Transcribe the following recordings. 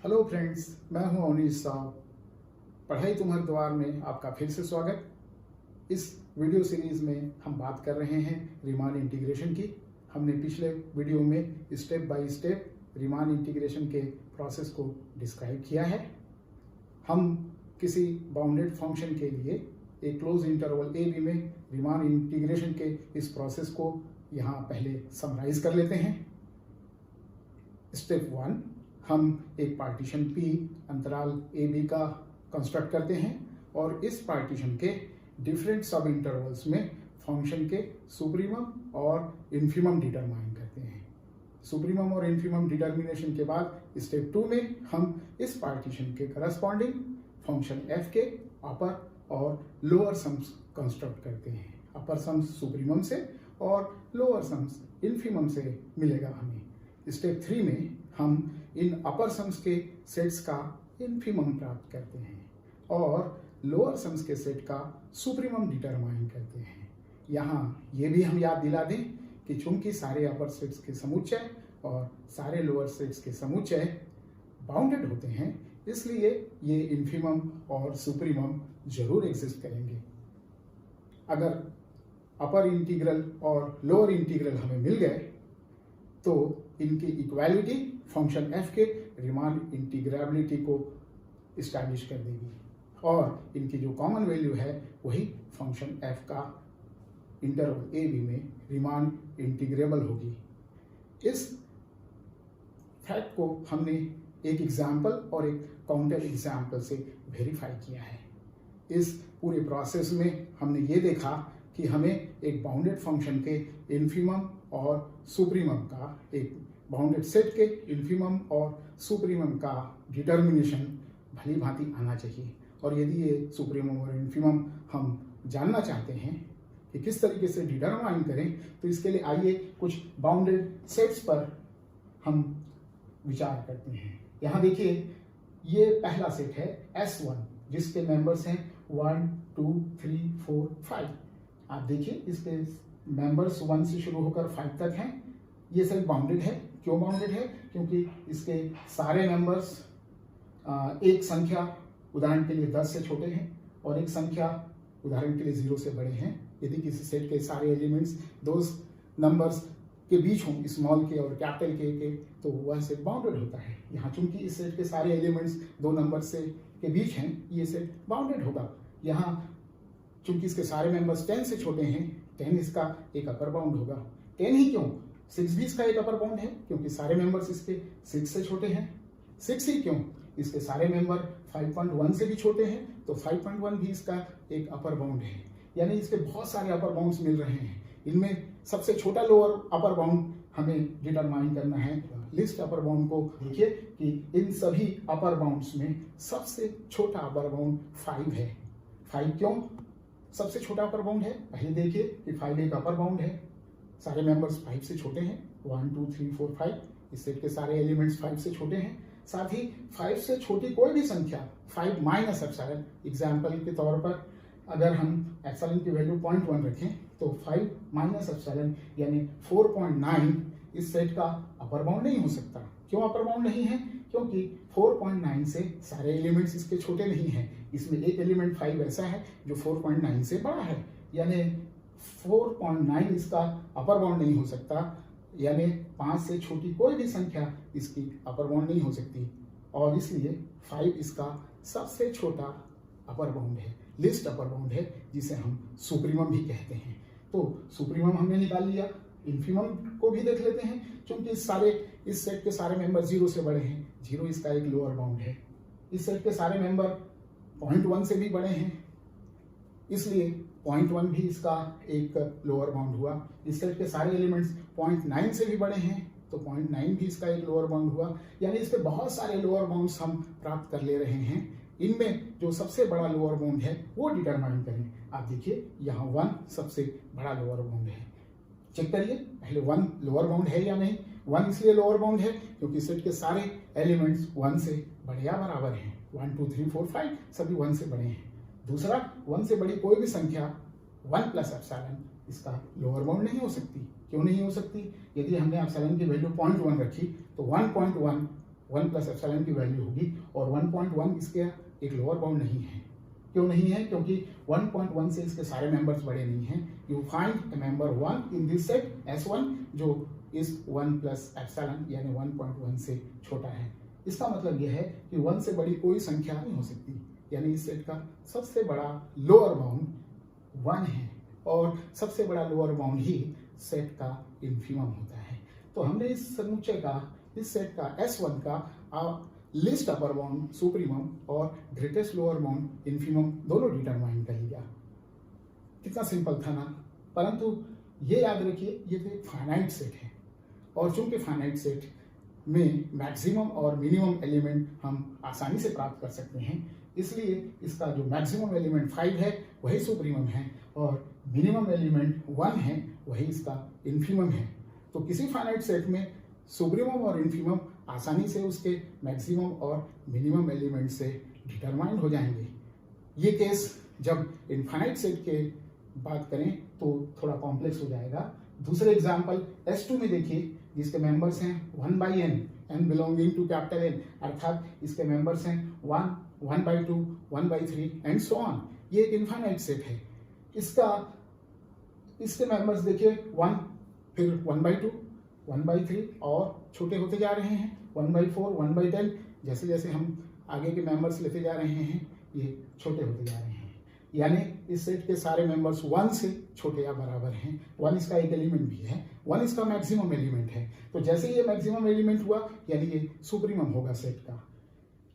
Hello friends, मैं हूं अवनीश साहब। पढ़ाई तुम्हारे द्वार में आपका फिर से स्वागत। इस वीडियो सीरीज में हम बात कर रहे हैं रीमान इंटीग्रेशन की। हमने पिछले वीडियो में step by step Riemann integration के प्रोसेस को डिस्क्राइब किया है। हम किसी बाउंडेड फंक्शन के लिए एक क्लोज इंटरवल ए बी में रीमान इंटीग्रेशन के इस प्रोसेस को यहाँ पहले समराइज कर लेते हैं। स्टेप 1, हम एक पार्टीशन P अंतराल ए बी का कंस्ट्रक्ट करते हैं और इस पार्टीशन के डिफरेंट सब इंटरवल्स में फंक्शन के सुप्रीमम और इन्फीमम डिटरमाइन करते हैं। सुप्रीमम और इन्फीमम डिटर्मिनेशन के बाद स्टेप 2 में हम इस पार्टीशन के करस्पॉन्डिंग फंक्शन f के अपर और लोअर सम्स कंस्ट्रक्ट करते हैं। अपर सम्स सुप्रीमम से और लोअर सम्स इन्फीमम से मिलेगा हमें। स्टेप 3 में हम इन अपर सम्स के सेट्स का इन्फीमम प्राप्त करते हैं और लोअर सम्स के सेट का सुप्रीमम डिटरमाइन करते हैं। यहाँ ये भी हम याद दिला दें कि चूंकि सारे अपर सेट्स के समुच्चय और सारे लोअर सेट्स के समुच्चय बाउंडेड होते हैं, इसलिए ये इन्फीमम और सुप्रीमम जरूर एग्जिस्ट करेंगे। अगर अपर इंटीग्रल और लोअर इंटीग्रल हमें मिल गए तो इनकी इक्वालिटी फंक्शन f के रीमान इंटीग्रेबिलिटी को इस्टेब्लिश कर देगी और इनकी जो कॉमन वैल्यू है वही फंक्शन f का इंटरवल ए बी में रीमान इंटीग्रेबल होगी। इस फैक्ट को हमने एक एग्जाम्पल और एक काउंटर एग्जाम्पल से वेरीफाई किया है। इस पूरे प्रोसेस में हमने ये देखा कि हमें एक बाउंडेड फंक्शन के इन्फीमम और सुप्रीमम का, एक बाउंडेड सेट के इन्फीमम और सुप्रीमम का डिटर्मिनेशन भली भांति आना चाहिए। और यदि ये सुप्रीमम और इन्फीमम हम जानना चाहते हैं कि किस तरीके से डिटरमाइन करें, तो इसके लिए आइए कुछ बाउंडेड सेट्स पर हम विचार करते हैं। यहाँ देखिए, ये पहला सेट है S1 जिसके मेंबर्स हैं 1 2 3 4 5। आप देखिए इसके मेंबर्स 1 से शुरू होकर 5 तक हैं। ये सेट बाउंडेड है। क्यों बाउंडेड है? क्योंकि इसके सारे मेंबर्स एक संख्या उदाहरण के लिए 10 से छोटे हैं और एक संख्या उदाहरण के लिए 0 से बड़े हैं। यदि किसी सेट के सारे एलिमेंट्स दो नंबर्स के बीच हों, स्मॉल के और कैपिटल के, तो वह सेट बाउंडेड होता है। यहाँ चूंकि इस सेट के सारे एलिमेंट्स दो नंबर से के बीच हैं, ये सेट बाउंडेड होगा। यहाँ चूंकि इसके सारे मेंबर्स 10 से छोटे हैं, 10 इसका एक अपर बाउंड होगा। 10 ही क्यों, 6 भी इसका एक अपर बाउंड है क्योंकि सारे मेंबर्स इसके 6 से छोटे हैं। 6 ही क्यों, इसके सारे मेंबर 5.1 से भी छोटे हैं, तो 5.1 भी इसका एक अपर बाउंड है। यानी इसके बहुत सारे अपर बाउंड्स मिल रहे हैं। इनमें सबसे छोटा लोअर अपर बाउंड हमें डिटरमाइन करना है। लिस्ट अपर बाउंड को देखिए कि इन सभी अपर बाउंड्स में सबसे छोटा अपर बाउंड 5 है। 5 क्यों सबसे छोटा अपर बाउंड है? पहले देखिए कि 5 एक अपर बाउंड है। सारे मेंबर्स 5 से छोटे हैं, 1 2 3 4 5। इस सेट के सारे एलिमेंट्स 5 से छोटे हैं। साथ ही 5 से छोटी कोई भी संख्या 5 माइनस एप्सिलॉन, एग्जाम्पल के तौर पर अगर हम एप्सिलॉन की वैल्यू 0.1 रखें तो 5 माइनस एप्सिलॉन यानी 4.9 इस सेट का अपर बाउंड नहीं हो सकता। क्यों अपर बाउंड नहीं है? क्योंकि 4.9 से सारे एलिमेंट्स इसके छोटे नहीं हैं। इसमें एक एलिमेंट 5 ऐसा है जो 4.9 से बड़ा है, यानी 4.9 इसका अपर बाउंड नहीं हो सकता। यानी 5 से छोटी कोई भी संख्या इसकी अपर बाउंड नहीं हो सकती और इसलिए 5 इसका सबसे छोटा अपर बाउंड है, लिस्ट अपर बाउंड है, जिसे हम सुप्रीमम भी कहते हैं। तो सुप्रीमम हमने निकाल लिया। इन्फीमम को भी देख लेते हैं। चूंकि इस सेट के सारे मेंबर 0 से बड़े हैं, 0 इसका एक लोअर बाउंड है। इस सेट के सारे मेंबर 0.1 से भी बड़े हैं, इसलिए 0.1 भी इसका एक लोअर बाउंड हुआ। इस सेट के सारे एलिमेंट्स 0.9 से भी बड़े हैं, तो 0.9 भी इसका एक लोअर बाउंड हुआ। यानी इसके बहुत सारे लोअर बाउंड्स हम प्राप्त कर ले रहे हैं। इनमें जो सबसे बड़ा लोअर बाउंड है वो डिटरमाइन करें। आप देखिए यहाँ 1 सबसे बड़ा लोअर बाउंड है। चेक करिए पहले 1 लोअर बाउंड है या नहीं। 1 इसलिए लोअर बाउंड है क्योंकि सेट के सारे एलिमेंट्स 1 से बड़े या बराबर हैं। 1 2 3 4 5 सभी 1 से बड़े हैं। दूसरा, 1 से बड़ी कोई भी संख्या 1 प्लस एप्सिलॉन इसका लोअर बाउंड नहीं हो सकती। क्यों नहीं हो सकती? यदि हमने एप्सिलॉन की वैल्यू 0.1 रखी तो 1.1 1 प्लस एप्सिलॉन की वैल्यू होगी और 1.1 इसके एक लोअर बाउंड नहीं है। क्यों नहीं है? क्योंकि 1.1 से इसके सारे मेंबर्स बड़े नहीं हैं। You find A member 1 in this set S1 जो इस 1 प्लस एप्सिलॉन यानी 1.1 से छोटा है। इसका मतलब यह है कि 1 से बड़ी कोई संख्या नहीं हो सकती, यानी इस सेट का सबसे बड़ा लोअर बाउंड 1 है और सबसे बड़ा लोअर बाउंड ही सेट का इन्फीमम होता है। तो हमने इस समुच्चय का, इस सेट का S1 का लिस्ट अपर बाउंड, सुप्रीमम और ग्रेटेस्ट लोअर बाउंड, इन्फीमम दोनों डिटरमाइन कर लिया। कितना सिंपल था ना। परंतु ये याद रखिए, ये तो एक फाइनाइट सेट है और चूंकि फाइनाइट सेट में मैक्सिमम और मिनिमम एलिमेंट हम आसानी से प्राप्त कर सकते हैं, इसलिए इसका जो मैक्सिमम एलिमेंट 5 है वही सुप्रीमम है और मिनिमम एलिमेंट 1 है वही इसका इन्फीमम है। तो किसी फाइनाइट सेट में सुप्रीमम और इन्फीमम आसानी से उसके मैक्सिमम और मिनिमम एलिमेंट से डिटरमाइंड हो जाएंगे। ये केस जब इनफाइनाइट सेट के बात करें तो थोड़ा कॉम्प्लेक्स हो जाएगा। दूसरे एग्जाम्पल S2 में देखिए, जिसके मेंबर्स हैं 1/n, n belonging to capital N, अर्थात इसके मेंबर्स हैं 1, 1/2, 1/3 एंड सो ऑन। ये एक इनफाइनाइट सेट है। इसके मेंबर्स देखिए 1, फिर 1/2, 1/3 और छोटे होते जा रहे हैं 1/4, 1/10। जैसे जैसे हम आगे के मेंबर्स लेते जा रहे हैं ये छोटे होते जा रहे हैं, यानी इस सेट के सारे मेंबर्स 1 से छोटे या बराबर हैं। 1 इसका एक एलिमेंट भी है, 1 इसका मैक्सिमम एलिमेंट है। तो जैसे ये मैक्सिमम एलिमेंट हुआ यानी ये सुप्रीमम होगा सेट का।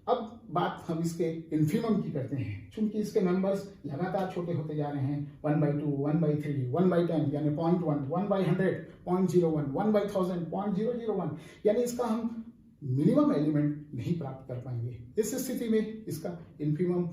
अब बात हम इसके इन्फीमम की करते हैं। चूंकि इसके मेंबर्स लगातार छोटे होते जा रहे हैं 1/2, 1/3, 1/10 यानी 0.1, 1/100, 0.01, 1/1000, 0.001, यानी इसका हम मिनिमम एलिमेंट नहीं प्राप्त कर पाएंगे। इस स्थिति में इसका इन्फीमम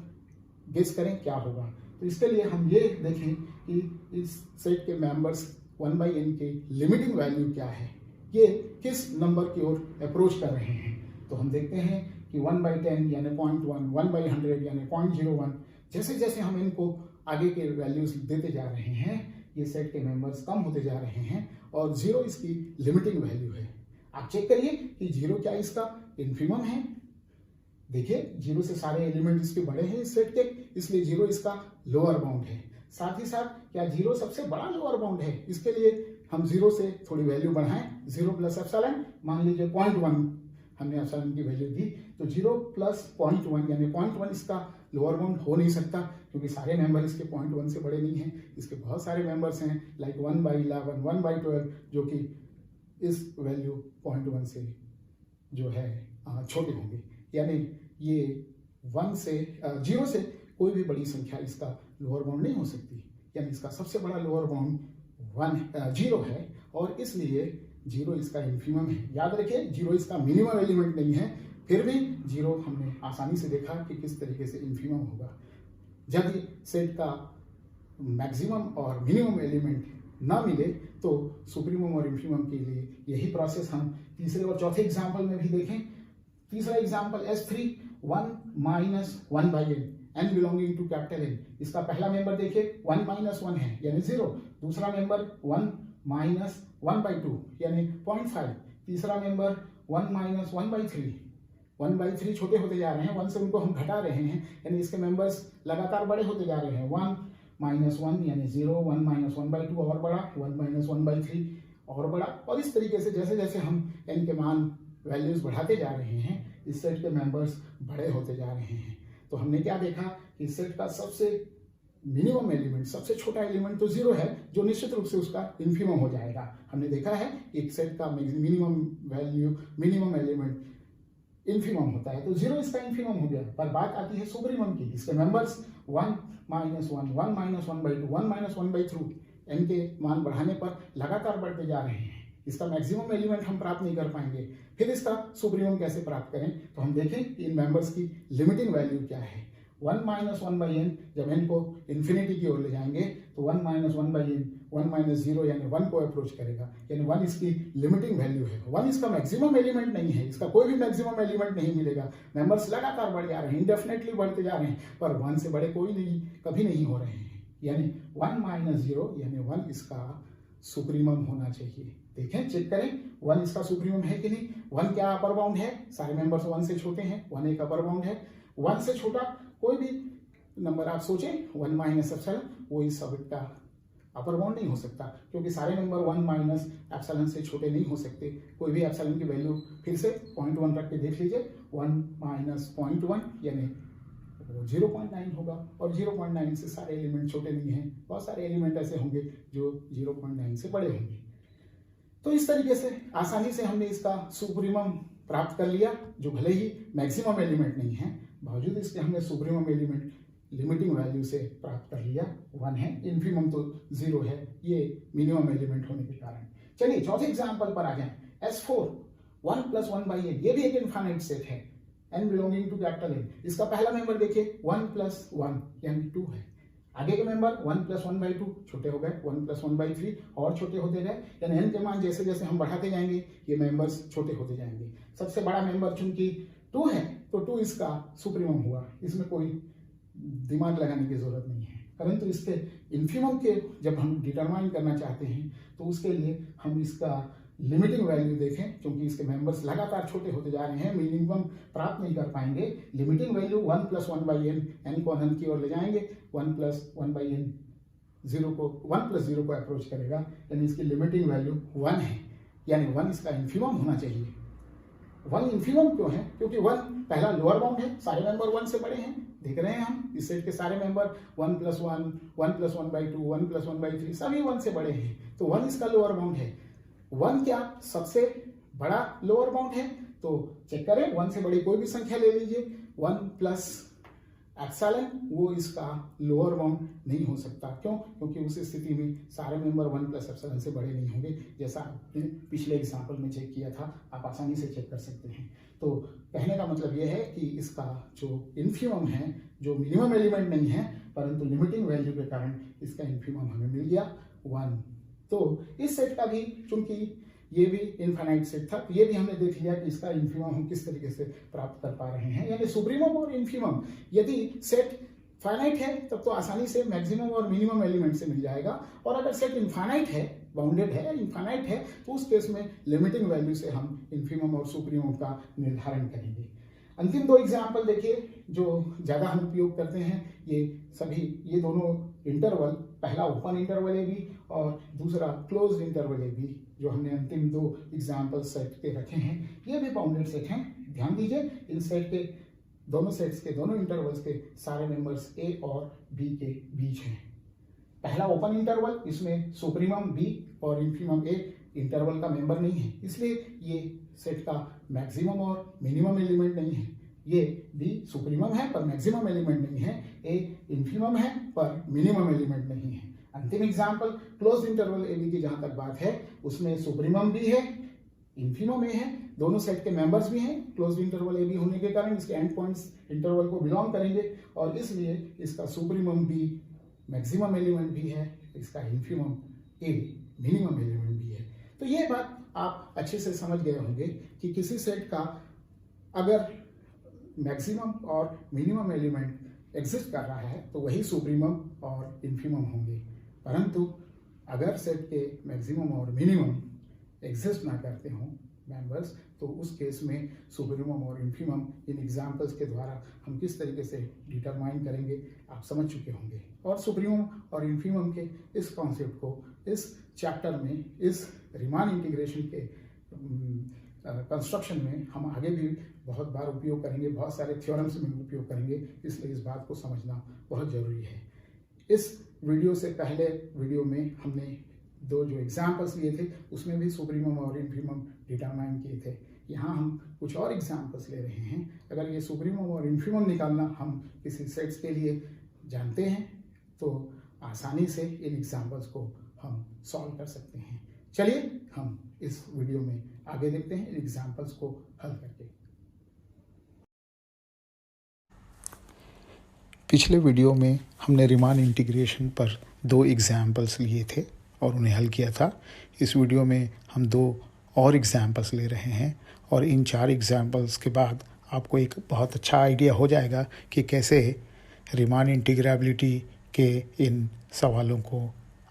गेस करें क्या होगा। तो इसके लिए हम ये देखें कि इस सेट के मेंबर्स 1/n के लिमिटिंग वैल्यू क्या है, ये किस नंबर की ओर अप्रोच कर रहे हैं। तो हम देखते हैं कि 1/10 यानी 0.1, 1/100 यानी 0.01, जैसे जैसे हम इनको आगे के वैल्यूज देते जा रहे हैं ये सेट के मेंबर्स कम होते जा रहे हैं और 0 इसकी लिमिटिंग वैल्यू है। आप चेक करिए कि 0 क्या इसका इन्फीमम है। देखिए 0 से सारे एलिमेंट इसके बड़े हैं इस सेट के, इसलिए 0 इसका लोअर बाउंड है। साथ ही साथ क्या 0 सबसे बड़ा लोअर बाउंड है? इसके लिए हम 0 से थोड़ी वैल्यू बढ़ाएं। 0 प्लस एप्सिलॉन, मान लीजिए 0.1 हमने एप्सिलॉन की वैल्यू दी, तो 0 प्लस 0.1 यानी 0.1 इसका लोअर बाउंड हो नहीं सकता क्योंकि सारे मेंबर इसके 0.1 से बड़े नहीं हैं। इसके बहुत सारे मेंबर्स हैं लाइक 1/11, 1/12 जो कि इस वैल्यू 0.1 से जो है छोटे होंगे। यानी ये 0 से कोई भी बड़ी संख्या इसका लोअर बाउंड नहीं हो सकती, यानी इसका सबसे बड़ा लोअर बाउंड 0 है और इसलिए 0 इसका इन्फीमम है। याद रखिए 0 इसका मिनिमम एलिमेंट नहीं है, फिर भी 0 हमने आसानी से देखा कि किस तरीके से इन्फीमम होगा। जब सेट का मैक्सिमम और मिनिमम एलिमेंट ना मिले तो सुप्रीमम और इन्फीमम के लिए यही प्रोसेस हम तीसरे और चौथे एग्जाम्पल में भी देखें। तीसरा example S3, 1 minus 1/n, n belonging to capital N। इसका पहला मेंबर देखिए 1 माइनस 1 है यानी 0। दूसरा मेंबर 1 माइनस 1/2 यानी 0.5। तीसरा मेंबर 1 माइनस 1/3, 1/3 छोटे होते जा रहे हैं, 1 से उनको हम घटा रहे हैं, यानी इसके मेंबर्स लगातार बड़े होते जा रहे हैं। 1 माइनस 1 यानी 0, 1 माइनस 1/2 और बड़ा, 1 माइनस 1/3 और बड़ा, और इस तरीके से जैसे जैसे हम n के मान वैल्यूज बढ़ाते जा रहे हैं इस सेट के मेंबर्स बड़े होते जा रहे हैं। तो हमने क्या देखा कि इस सेट का सबसे मिनिमम एलिमेंट, सबसे छोटा एलिमेंट तो 0 है जो निश्चित रूप से उसका इन्फीमम हो जाएगा। हमने देखा है एक सेट का minimum value, minimum element infimum होता है, तो 0 इसका इन्फीमम हो गया। पर बात आती है सुप्रीमम की। इसके members 1 minus 1, 1 minus 1/2, 1 minus 1/3, n के मान बढ़ाने पर लगातार बढ़ते जा रहे हैं। इसका मैक्सिमम एलिमेंट हम प्राप्त नहीं कर पाएंगे। फिर इसका सुप्रीमम कैसे प्राप्त करें? तो हम देखें कि इन मेंबर्स की लिमिटिंग वैल्यू क्या है। 1 माइनस 1/n, जब n को इन्फिनिटी की ओर ले जाएंगे तो 1 माइनस 1/n 1 माइनस 0 यानी 1 को अप्रोच करेगा, यानी 1 इसकी लिमिटिंग वैल्यू है। 1 इसका मैक्सिमम एलिमेंट नहीं है, इसका कोई भी मैक्सिमम एलिमेंट नहीं मिलेगा। मेंबर्स लगातार बढ़ जा रहे हैं, इंडेफिनेटली बढ़ते जा रहे हैं, पर 1 से बड़े कोई नहीं, कभी नहीं हो रहे हैं। यानी 1 माइनस 0 यानी 1 इसका सुप्रीमम होना चाहिए। देखें, चेक करें 1 इसका सुप्रीमम है कि नहीं। 1 क्या अपर बाउंड है, सारे मेंबर्स 1 से छोटे हैं, 1 एक अपर बाउंड है। 1 से छोटा कोई भी नंबर आप सोचें 1 माइनस एप्सिलॉन, वो इस सबसेट का अपर बाउंड नहीं हो सकता, क्योंकि सारे नंबर 1 माइनस एप्सिलॉन से छोटे नहीं हो सकते। कोई भी एप्सिलॉन की वैल्यू फिर से 0.1 रख के देख लीजिए, 1 माइनस 0.1 यानी 0.9 होगा, और 0.9 से सारे एलिमेंट छोटे नहीं हैं। बहुत सारे एलिमेंट ऐसे होंगे जो 0.9 से बड़े होंगे। तो इस तरीके से आसानी से हमने इसका सुप्रीमम प्राप्त कर लिया, जो भले ही मैक्सिमम एलिमेंट नहीं है, बावजूद इसके हमने सुप्रीमम एलिमेंट लिमिटिंग वैल्यू से प्राप्त कर लिया, 1 है। इन्फीमम तो 0 है, ये मिनिमम एलिमेंट होने के कारण। चलिए चौथे एग्जाम्पल पर आ जाएं। S4 1 + 1/n, ये भी एक इनफाइनाइट सेट है, n belonging to capital N। इसका पहला मेंबर देखिए 1 + 1 यानी 2 है। आगे के मेंबर 1 + 1/2 छोटे हो गए, 1 + 1/3 और छोटे होते गए, यानी n के मान जैसे जैसे हम बढ़ाते जाएंगे ये मेंबर्स छोटे होते जाएंगे। सबसे बड़ा मेंबर चूंकि 2 है तो 2 इसका सुप्रीमम हुआ, इसमें कोई दिमाग लगाने की जरूरत नहीं है। परंतु इसके इन्फीमम के जब हम डिटरमाइन करना चाहते हैं तो उसके लिए हम इसका लिमिटिंग वैल्यू देखें, क्योंकि इसके मेंबर्स लगातार छोटे होते जा रहे हैं, मिनिमम प्राप्त नहीं कर पाएंगे। लिमिटिंग वैल्यू 1 + 1/n, n को अनंत की ओर ले जाएंगे, 1 + 1/n 1 + 0 को अप्रोच करेगा, यानी इसकी लिमिटिंग वैल्यू 1 है, यानी 1 इसका इन्फीमम होना चाहिए। 1 इन्फीमम क्यों है, क्योंकि 1 पहला लोअर बाउंड है, सारे मेंबर 1 से बड़े हैं। देख रहे हैं हम इस सेट के सारे मेंबर 1 + 1, 1 + 1/2, 1 + 1/3 सभी 1 से बड़े हैं, तो 1 इसका लोअर बाउंड है। 1 क्या सबसे बड़ा लोअर बाउंड है, तो चेक करें 1 से बड़ी कोई भी संख्या ले लीजिए, 1 + एप्सिलॉन वो इसका लोअर बाउंड नहीं हो सकता। क्यों, क्योंकि उस स्थिति में सारे मेंबर 1 + एप्सिलॉन से बड़े नहीं होंगे, जैसा आपने पिछले एग्जाम्पल में चेक किया था, आप आसानी से चेक कर सकते हैं। तो कहने का मतलब यह है कि इसका जो इन्फीमम है, जो मिनिमम एलिमेंट नहीं है परंतु लिमिटिंग वैल्यू के कारण इसका इन्फीमम हमें मिल गया 1। तो इस सेट का भी चूंकि ये भी इनफाइनाइट सेट था, ये भी हमने देख लिया कि इसका इन्फीमम हम किस तरीके से प्राप्त कर पा रहे हैं, यानी सुप्रीमम और इन्फीमम। यदि सेट फाइनाइट है तब तो आसानी से मैक्सिमम और मिनिमम एलिमेंट से मिल जाएगा, और अगर सेट इनफाइनाइट है, बाउंडेड है, इनफाइनाइट है, तो उस केस में लिमिटिंग वैल्यू से हम इन्फीमम और सुप्रीमम का निर्धारण करेंगे। अंतिम 2 एग्जाम्पल देखिए जो ज़्यादा हम उपयोग करते हैं, ये दोनों इंटरवल, पहला ओपन इंटरवल ए बी और दूसरा क्लोज्ड इंटरवल ए बी, जो हमने अंतिम 2 एग्जाम्पल सेट के रखे हैं, ये भी बाउंडेड सेट हैं। ध्यान दीजिए इन सेट के दोनों सेट्स के दोनों इंटरवल्स के सारे मेंबर्स ए और बी के बीच हैं। पहला ओपन इंटरवल, इसमें सुप्रीमम बी और इन्फीमम ए इंटरवल का मेंबर नहीं है, इसलिए ये सेट का मैक्सिमम और मिनिमम एलिमेंट नहीं है। ये बी सुप्रीमम है पर मैक्सिमम एलिमेंट नहीं है, ए इन्फीमम है पर मिनिमम एलिमेंट नहीं है। अंतिम example close interval a b की जहां तक बात है, उसमें सुप्रीमम भी है, इन्फीमम ए है, दोनों सेट के मेंबर्स भी हैं। क्लोज इंटरवल ए बी होने के कारण इसके एंड पॉइंट्स इंटरवल को बिलोंग करेंगे, और इसलिए इसका सुप्रीमम बी मैक्सिमम एलिमेंट भी है, इसका इन्फीमम ए मिनिमम एलिमेंट भी है। तो ये बात आप अच्छे से समझ गए होंगे कि किसी सेट का अगर मैक्सिमम और मिनिमम एलिमेंट एग्जिस्ट कर रहा है तो वही सुप्रीमम और इन्फीमम होंगे, परंतु अगर सेट के मैक्सिमम और मिनिमम एग्जिस्ट ना करते हों मेंबर्स, तो उस केस में सुप्रीमम और इन्फीमम इन एग्जाम्पल्स के द्वारा हम किस तरीके से डिटरमाइन करेंगे आप समझ चुके होंगे। और सुप्रीमम और इन्फीमम के इस कॉन्सेप्ट को इस चैप्टर में, इस रीमान इंटीग्रेशन के कंस्ट्रक्शन में हम आगे भी बहुत बार उपयोग करेंगे, बहुत सारे थ्योरम्स में उपयोग करेंगे, इसलिए इस बात को समझना बहुत ज़रूरी है। इस वीडियो से पहले वीडियो में हमने 2 जो एग्जाम्पल्स लिए थे उसमें भी सुप्रीमम और इन्फीमम डिटरमाइन किए थे। यहाँ हम कुछ और एग्जाम्पल्स ले रहे हैं। अगर ये सुप्रीमम और इन्फीमम निकालना हम किसी सेट्स के लिए जानते हैं तो आसानी से इन एग्जाम्पल्स को हम सॉल्व कर सकते हैं। चलिए हम इस वीडियो में आगे देखते हैं एग्जाम्पल्स को हल करके। पिछले वीडियो में हमने रीमान इंटीग्रेशन पर 2 एग्जाम्पल्स लिए थे और उन्हें हल किया था। इस वीडियो में हम 2 और एग्जाम्पल्स ले रहे हैं, और इन 4 एग्जाम्पल्स के बाद आपको एक बहुत अच्छा आइडिया हो जाएगा कि कैसे रीमान इंटीग्रेबिलिटी के इन सवालों को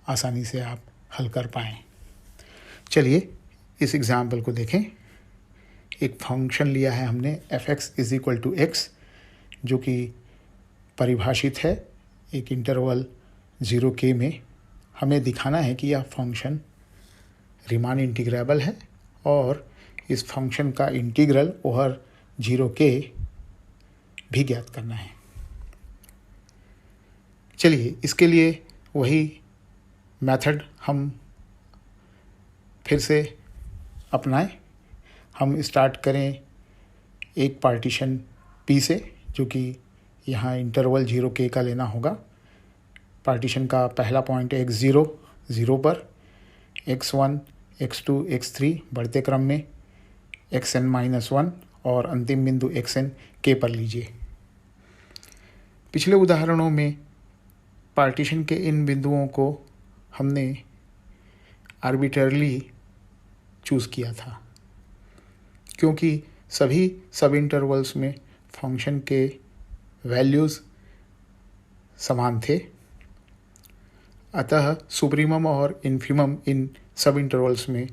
आसानी से आप हल कर पाएँ। चलिए इस एग्जाम्पल को देखें। एक फंक्शन लिया है हमने f(x) is equal to x, जो कि परिभाषित है एक इंटरवल 0k में। हमें दिखाना है कि यह फंक्शन रीमान इंटीग्रेबल है और इस फंक्शन का इंटीग्रल ओवर 0k भी ज्ञात करना है। चलिए इसके लिए वही मेथड हम फिर से अपनाएं। हम स्टार्ट करें एक पार्टीशन P से, जो कि यहाँ इंटरवल 0k का लेना होगा। पार्टीशन का पहला पॉइंट x0 0 पर, x1 x2 x3 बढ़ते क्रम में, xn-1 और अंतिम बिंदु xn k पर लीजिए। पिछले उदाहरणों में पार्टीशन के इन बिंदुओं को हमने आर्बिट्ररली चूज़ किया था, क्योंकि सभी सब इंटरवल्स में फंक्शन के वैल्यूज़ समान थे। अतः सुप्रीमम और इन्फीमम इन सब इंटरवल्स में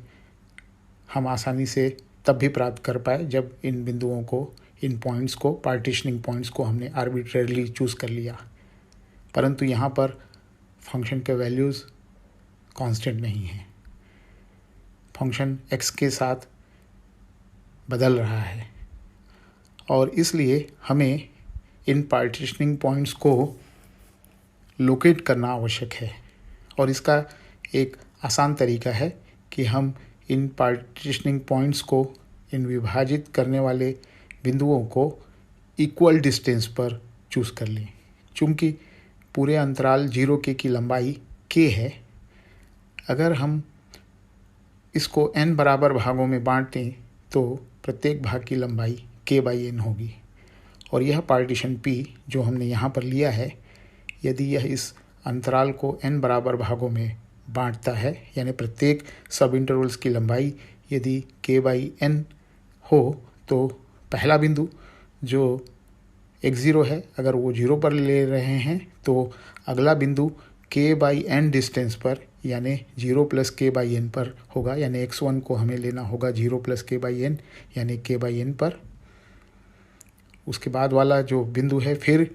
हम आसानी से तब भी प्राप्त कर पाए जब इन बिंदुओं को, इन पॉइंट्स को, पार्टीशनिंग पॉइंट्स को हमने आर्बिट्ररली चूज़ कर लिया। परंतु यहाँ पर फंक्शन के वैल्यूज़ कांस्टेंट नहीं हैं। फंक्शन x के साथ बदल रहा है और इसलिए हमें इन पार्टीशनिंग पॉइंट्स को लोकेट करना आवश्यक है। और इसका एक आसान तरीका है कि हम इन पार्टीशनिंग पॉइंट्स को, इन विभाजित करने वाले बिंदुओं को इक्वल डिस्टेंस पर चूज़ कर लें। चूँकि पूरे अंतराल 0k की लंबाई k है, अगर हम इसको n बराबर भागों में बांटें तो प्रत्येक भाग की लंबाई k/n होगी। और यह पार्टीशन P जो हमने यहाँ पर लिया है, यदि यह इस अंतराल को n बराबर भागों में बांटता है, यानी प्रत्येक सब इंटरवल्स की लंबाई यदि k/n हो, तो पहला बिंदु जो x0 है, अगर वो 0 पर ले रहे हैं तो अगला बिंदु k/n डिस्टेंस पर, यानी 0 + k/n पर होगा। यानी x1 को हमें लेना होगा 0 + k/n, यानी k/n पर। उसके बाद वाला जो बिंदु है फिर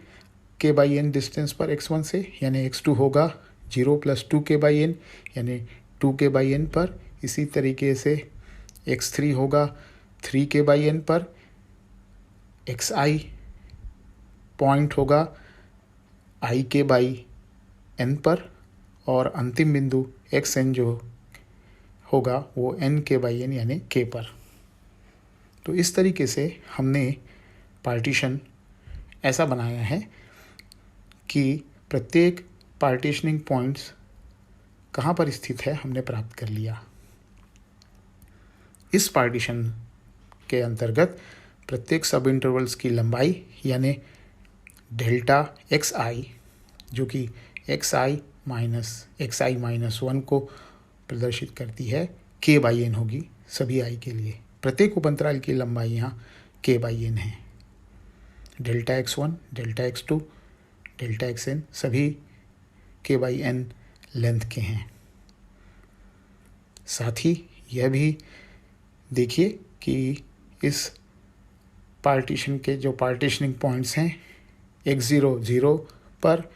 k/n डिस्टेंस पर x1 से, यानी x2 होगा 0 + 2k/n, यानी 2k/n पर। इसी तरीके से x3 होगा 3k/n पर, xi पॉइंट होगा ik/n पर, और अंतिम बिंदु xn जो होगा वो nk/n यानी k पर। तो इस तरीके से हमने पार्टीशन ऐसा बनाया है कि प्रत्येक पार्टीशनिंग पॉइंट्स कहाँ पर स्थित है हमने प्राप्त कर लिया। इस पार्टीशन के अंतर्गत प्रत्येक सब इंटरवल्स की लंबाई यानी डेल्टा xi, जो कि xi - 1 को प्रदर्शित करती है, k/n होगी सभी i के लिए। प्रत्येक उपअंतराल की लंबाई यहाँ k/n है। Delta x1, delta x2, delta xn सभी k/n लेंथ के हैं। साथ ही यह भी देखिए कि इस पार्टीशन के जो पार्टीशनिंग पॉइंट्स हैं, x0 0 पर,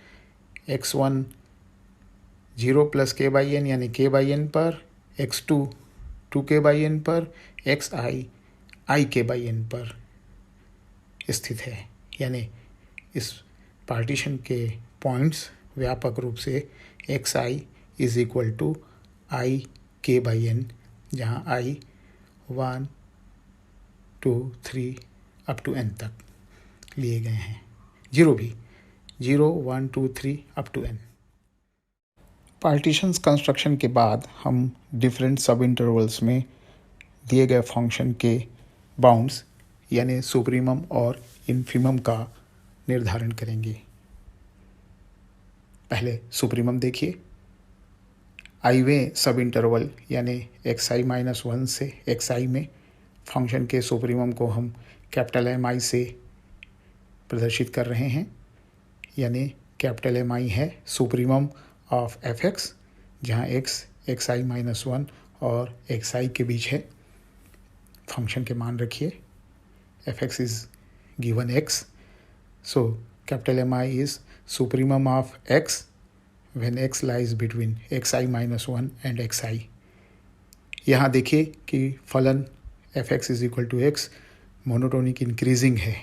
x1 0 + k/n यानी k/n पर, x2 2k/n पर, xi ik/n पर स्थित है। यानी इस पार्टीशन के पॉइंट्स व्यापक रूप से xi = ik/n, जहाँ i 1 2 3 अप टू n तक लिए गए हैं। 0 भी 0 1 2 3 up to n। Partitions construction के बाद हम डिफरेंट सब इंटरवल्स में दिए गए फंक्शन के बाउंड्स यानी सुप्रीमम और इन्फीमम का निर्धारण करेंगे। पहले सुप्रीमम देखिए। आईवें सब इंटरवल यानी xi-1 से xi में फंक्शन के सुप्रीमम को हम कैपिटल Mi से प्रदर्शित कर रहे हैं। यानी कैपिटल Mi है सुप्रीमम ऑफ f(x), जहाँ x xi-1 और एक्स आई के बीच है। फंक्शन के मान रखिए, F X is given X, so capital M I is supremum of X when X lies between X I minus one and X I. यहाँ देखिए कि फलन F X is equal to X monotonic increasing है।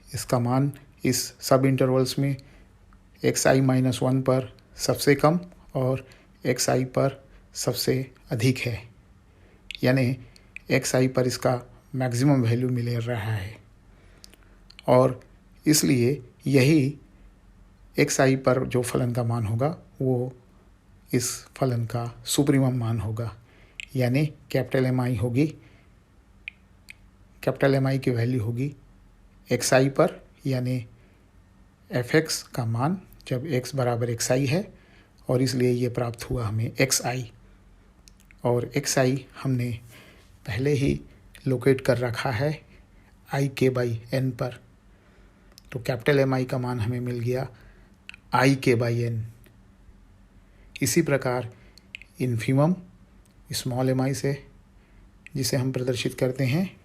इसका मान इस सब intervals में एक्स आई माइनस वन पर सबसे कम और एक्स आई पर सबसे अधिक है, यानी एक्स आई पर इसका मैक्सिमम वैल्यू मिल रहा है और इसलिए यही एक्स आई पर जो फलन का मान होगा वो इस फलन का सुप्रीमम मान होगा, यानी कैपिटल एम आई होगी, कैपिटल एम आई की वैल्यू होगी एक्स आई पर, यानी एफ एक्स का मान जब एक्स बराबर एक्स आई है और इसलिए ये प्राप्त हुआ हमें एक्स आई। और एक्स आई हमने पहले ही लोकेट कर रखा है आई के बाई एन पर, तो कैपिटल एम आई का मान हमें मिल गया आई के बाई एन। इसी प्रकार इन्फीमम स्मॉल एम आई से जिसे हम प्रदर्शित करते हैं,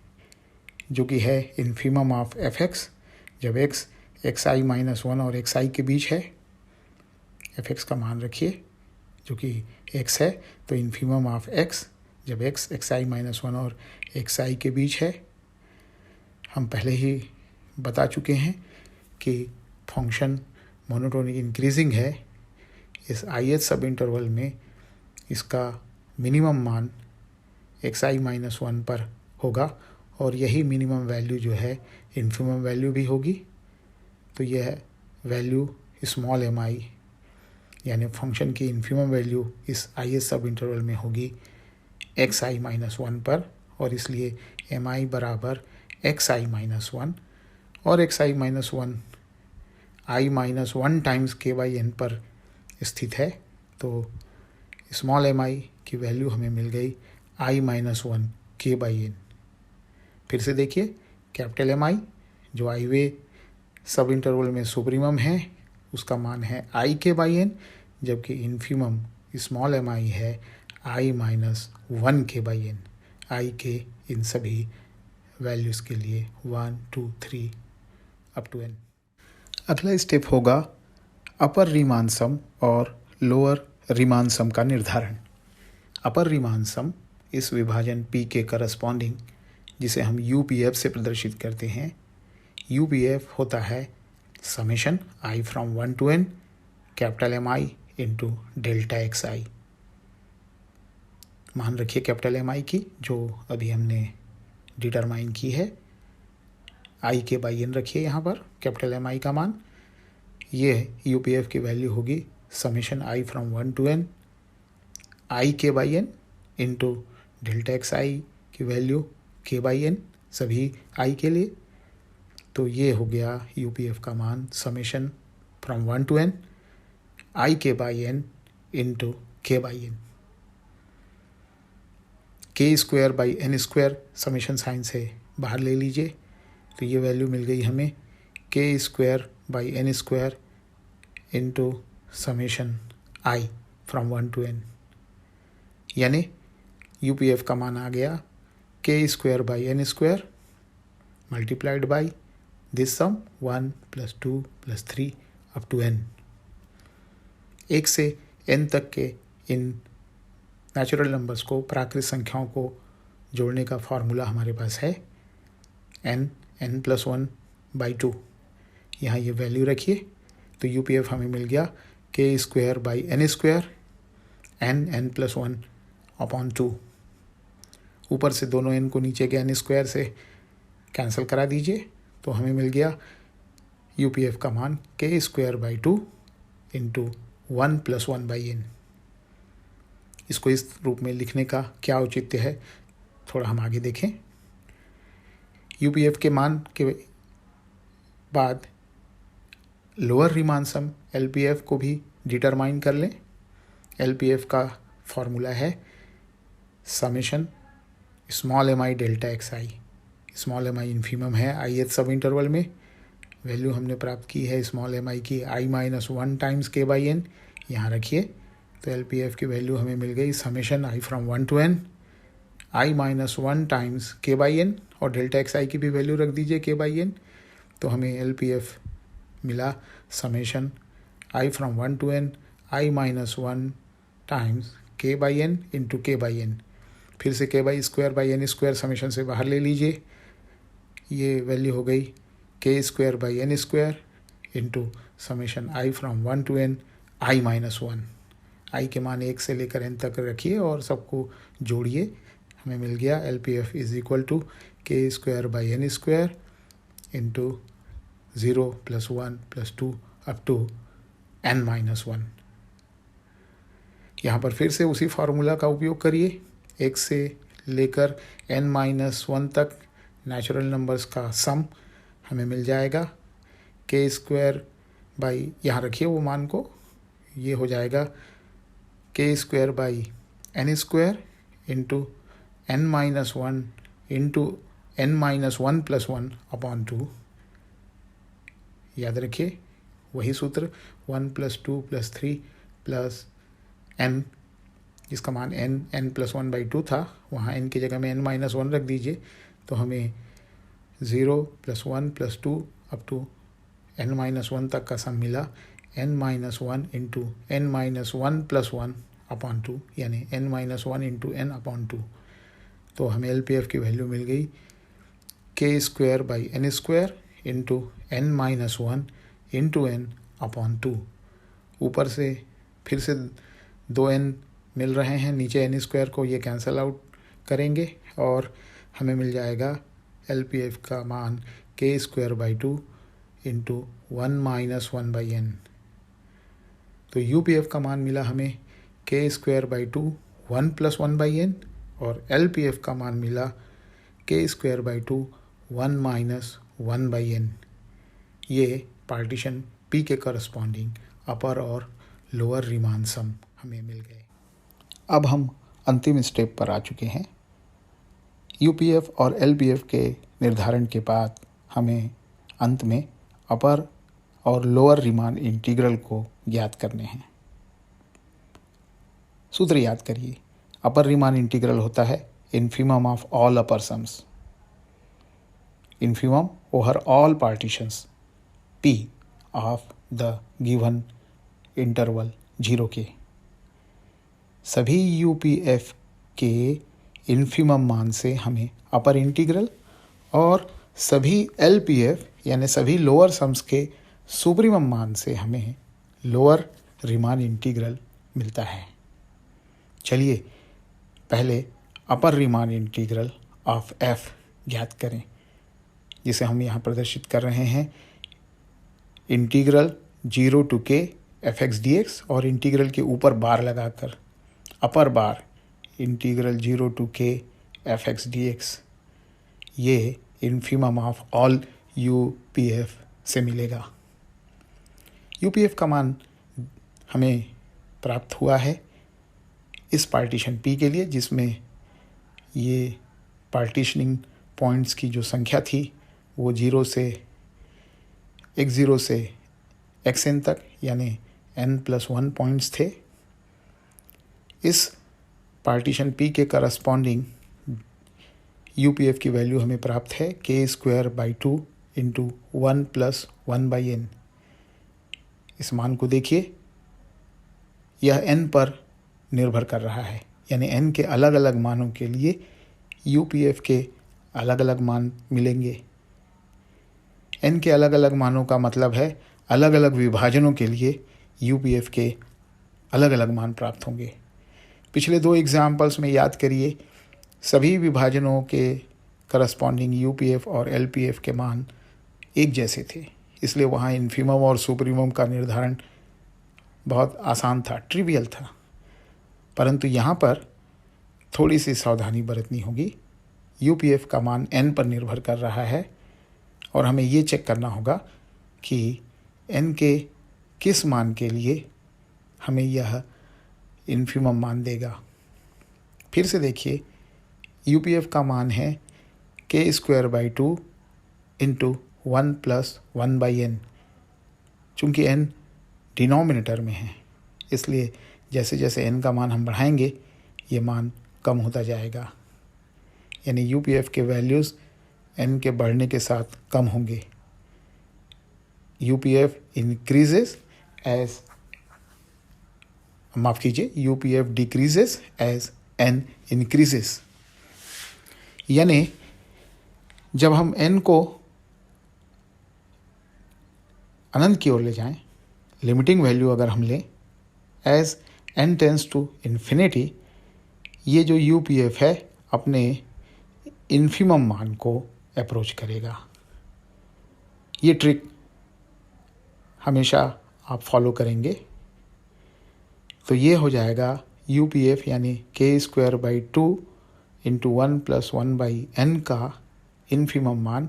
जो कि है इन्फीमम ऑफ एफ एक्स जब x x I minus one और एक्स आई के बीच है। एफ एक्स का मान रखिए जो कि एक्स है, तो इन्फीमम ऑफ एक्स जब x x I minus one और एक्स आई के बीच है। हम पहले ही बता चुके हैं कि फंक्शन मोनोटोनिक इंक्रीजिंग है। इस ith सब इंटरवल में इसका मिनिमम मान एक्स आई माइनस वन पर होगा और यही मिनिमम वैल्यू जो है इन्फीमम वैल्यू भी होगी। तो यह वैल्यू स्मॉल एम आई यानी फंक्शन की इन्फीमम वैल्यू इस ith सब इंटरवल में होगी एक्स आई माइनस वन पर, और इसलिए एम आई बराबर एक्स आई माइनस वन, और x I minus one I minus one times के बाई एन पर स्थित है। तो स्मॉल एम आई की वैल्यू हमें मिल गई आई माइनस वन के बाई एन। फिर से देखिए, कैपिटल एम आई जो आई वे सब इंटरवल में सुप्रीमम है उसका मान है आई के बाई एन, जबकि इन्फीमम स्मॉल एम आई है आई माइनस वन के बाई एन। आई के इन सभी वैल्यूज़ के लिए 1 2 3 अप टू एन। अगला स्टेप होगा अपर रीमान सम और लोअर रीमान सम का निर्धारण। अपर रीमान सम इस विभाजन P के करस्पॉन्डिंग जिसे हम UPF से प्रदर्शित करते हैं। UPF होता है summation i from 1 to n capital M I into delta x I. मान रखिए कैपिटल एम आई की जो अभी हमने डिटरमाइन की है, आई के बाई एन रखिए यहाँ पर कैपिटल एम आई का मान। ये UPF की वैल्यू होगी summation i from 1 to n आई के by N into delta x I की वैल्यू के बाई एन सभी आई के लिए। तो ये हो गया UPF का मान समेशन फ्रॉम 1 to n आई के बाई एन इंटू के by N. K square by N square summation sign से बाहर ले लीजिए, तो ये वैल्यू मिल गई हमें k square by N square into summation i from 1 to n, यानी UPF का मान आ गया k square by N square multiplied by this sum 1 + 2 + 3 up to n। 1 से n तक के इन नेचुरल नंबर्स को, प्राकृत संख्याओं को जोड़ने का फॉर्मूला हमारे पास है n+1/2। यहाँ ये वैल्यू रखिए, तो UPF हमें मिल गया k square by N square n+1/2। ऊपर से दोनों n को नीचे के n स्क्वायर से कैंसिल करा दीजिए, तो हमें मिल गया UPF का मान के स्क्वायर बाई 2 इंटू 1+1/n। इसको इस रूप में लिखने का क्या औचित्य है, थोड़ा हम आगे देखें। UPF के मान के बाद लोअर रीमान सम LPF को भी डिटरमाइन कर लें। LPF का फॉर्मूला है summation small m i delta x i. Small m I infimum है ith सब इंटरवल में। वैल्यू हमने प्राप्त की है स्मॉल एम आई की i-1 टाइम्स के बाई एन, यहाँ रखिए। तो LPF की वैल्यू हमें मिल गई summation i from 1 to n i minus 1 times k/n, और डेल्टा xi की भी वैल्यू रख दीजिए k/n। तो हमें LPF मिला summation i from 1 to n i minus 1 times k/n into k/n। फिर से k/n² समेशन से बाहर ले लीजिए, ये वैल्यू हो गई k²/n² into summation i from 1 to n i minus 1। i के मान 1 से लेकर n तक रखिए और सबको जोड़िए, हमें मिल गया LPF is equal to k²/n² into 0 + 1 + 2 up to n minus 1। यहाँ पर फिर से उसी फार्मूला का उपयोग करिए, 1 से लेकर n माइनस 1 तक नेचुरल नंबर्स का सम हमें मिल जाएगा k², यहाँ रखिए वो मान को, ये हो जाएगा k²/n² into n minus 1 into n minus 1 + 1 upon 2। याद रखिए वही सूत्र 1 + 2 + 3 + n, जिसका मान n + 1/2 था, वहाँ n की जगह में n माइनस 1 रख दीजिए। तो हमें 0 + 1 + 2 अप टू n माइनस 1 तक का सम मिला n minus 1 into n minus 1 + 1 upon 2, यानी n minus 1 into n upon 2। तो हमें LPF की वैल्यू मिल गई k²/n² into n minus 1 into n upon 2। ऊपर से फिर से 2n मिल रहे हैं, नीचे n² को ये कैंसल आउट करेंगे और हमें मिल जाएगा LPF का मान k²/2 इंटू 1 माइनस 1/n। तो UPF का मान मिला हमें k²/2 1 + 1/n, और LPF का मान मिला k²/2 1 माइनस 1/n। ये पार्टीशन P के करस्पॉन्डिंग अपर और लोअर रीमान सम हमें मिल गए। अब हम अंतिम स्टेप पर आ चुके हैं। UPF और LPF के निर्धारण के बाद हमें अंत में अपर और लोअर रीमान इंटीग्रल को ज्ञात करने हैं। सूत्र याद करिए, अपर रीमान इंटीग्रल होता है infimum of all upper sums, infimum over all partitions P of the given interval 0 के। सभी UPF के इन्फीमम मान से हमें अपर इंटीग्रल और सभी LPF यानी सभी लोअर सम्स के सुप्रीमम मान से हमें लोअर रीमान इंटीग्रल मिलता है। चलिए पहले अपर रीमान इंटीग्रल ऑफ F ज्ञात करें, जिसे हम यहाँ प्रदर्शित कर रहे हैं integral 0 to k fx dx, और इंटीग्रल के ऊपर बार लगाकर upper bar integral 0 to k fx dx, ये इन्फीमम ऑफ ऑल UPF से मिलेगा। UPF का मान हमें प्राप्त हुआ है इस पार्टीशन P के लिए, जिसमें ये पार्टीशनिंग पॉइंट्स की जो संख्या थी वो 0 से x0 से xn तक यानी n+1 पॉइंट्स थे। इस पार्टीशन P के करस्पॉन्डिंग UPF की वैल्यू हमें प्राप्त है k²/2 इंटू 1 + 1/n। इस मान को देखिए, यह n पर निर्भर कर रहा है, यानी n के अलग अलग मानों के लिए UPF के अलग अलग मान मिलेंगे। n के अलग अलग मानों का मतलब है अलग अलग विभाजनों के लिए UPF के अलग अलग मान प्राप्त होंगे। पिछले 2 एग्जाम्पल्स में याद करिए, सभी विभाजनों के करस्पॉन्डिंग UPF और LPF के मान एक जैसे थे, इसलिए वहाँ इन्फीमम और सुप्रीमम का निर्धारण बहुत आसान था, ट्रिवियल था। परंतु यहाँ पर थोड़ी सी सावधानी बरतनी होगी। UPF का मान n पर निर्भर कर रहा है और हमें ये चेक करना होगा कि n के किस मान के लिए हमें यह इन्फीमम मान देगा। फिर से देखिए, UPF का मान है k²/2 इंटू 1 + 1/n। चूँकि n डिनोमिनेटर में है, इसलिए जैसे जैसे n का मान हम बढ़ाएंगे ये मान कम होता जाएगा, यानी UPF के वैल्यूज़ n के बढ़ने के साथ कम होंगे। UPF इंक्रीजेस एज माफ़ कीजिए UPF decreases as n increases, यानी जब हम n को अनंत की ओर ले जाएं, लिमिटिंग वैल्यू अगर हम लें as n tends to infinity, ये जो UPF है अपने इन्फिमम मान को अप्रोच करेगा। ये ट्रिक हमेशा आप फॉलो करेंगे तो ये हो जाएगा UPF यानी k²/2 इंटू 1 + 1/n का इन्फिमम मान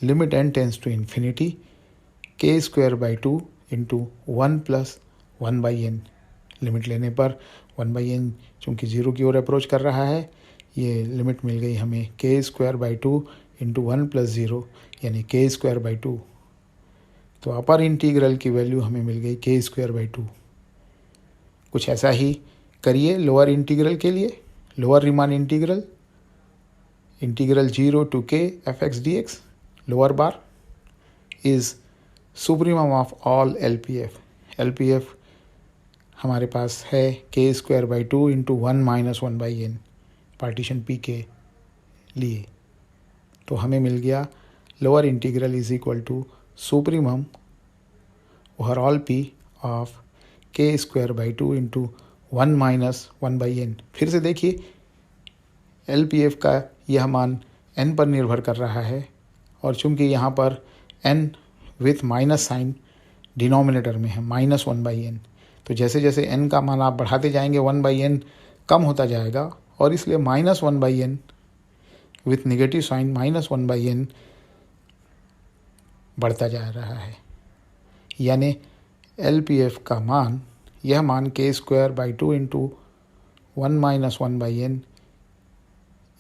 limit n tends to infinity k²/2 into 1 + 1/n। Limit लेने पर 1/n चूँकि 0 की ओर अप्रोच कर रहा है, ये लिमिट मिल गई हमें k²/2 इंटू 1 + 0 यानी k²/2। तो अपर इंटीग्रल की वैल्यू हमें मिल गई k²/2। कुछ ऐसा ही करिए लोअर इंटीग्रल के लिए। Lower Riemann integral 0 to k f(x) dx lower bar is supremum of all LPF। LPF हमारे पास है k²/2 into 1 - 1/n partition P के लिए। तो हमें मिल गया lower integral is equal to supremum overall P of k²/2 into 1 - 1/n। फिर से देखिए LPF का यह मान n पर निर्भर कर रहा है और चूंकि यहाँ पर n with minus sign denominator में है -1/n, तो जैसे जैसे n का मान आप बढ़ाते जाएंगे 1/n कम होता जाएगा और इसलिए -1/n with negative sign -1/n बढ़ता जा रहा है। यानी LPF का मान यह मान k²/2 into 1 - 1/n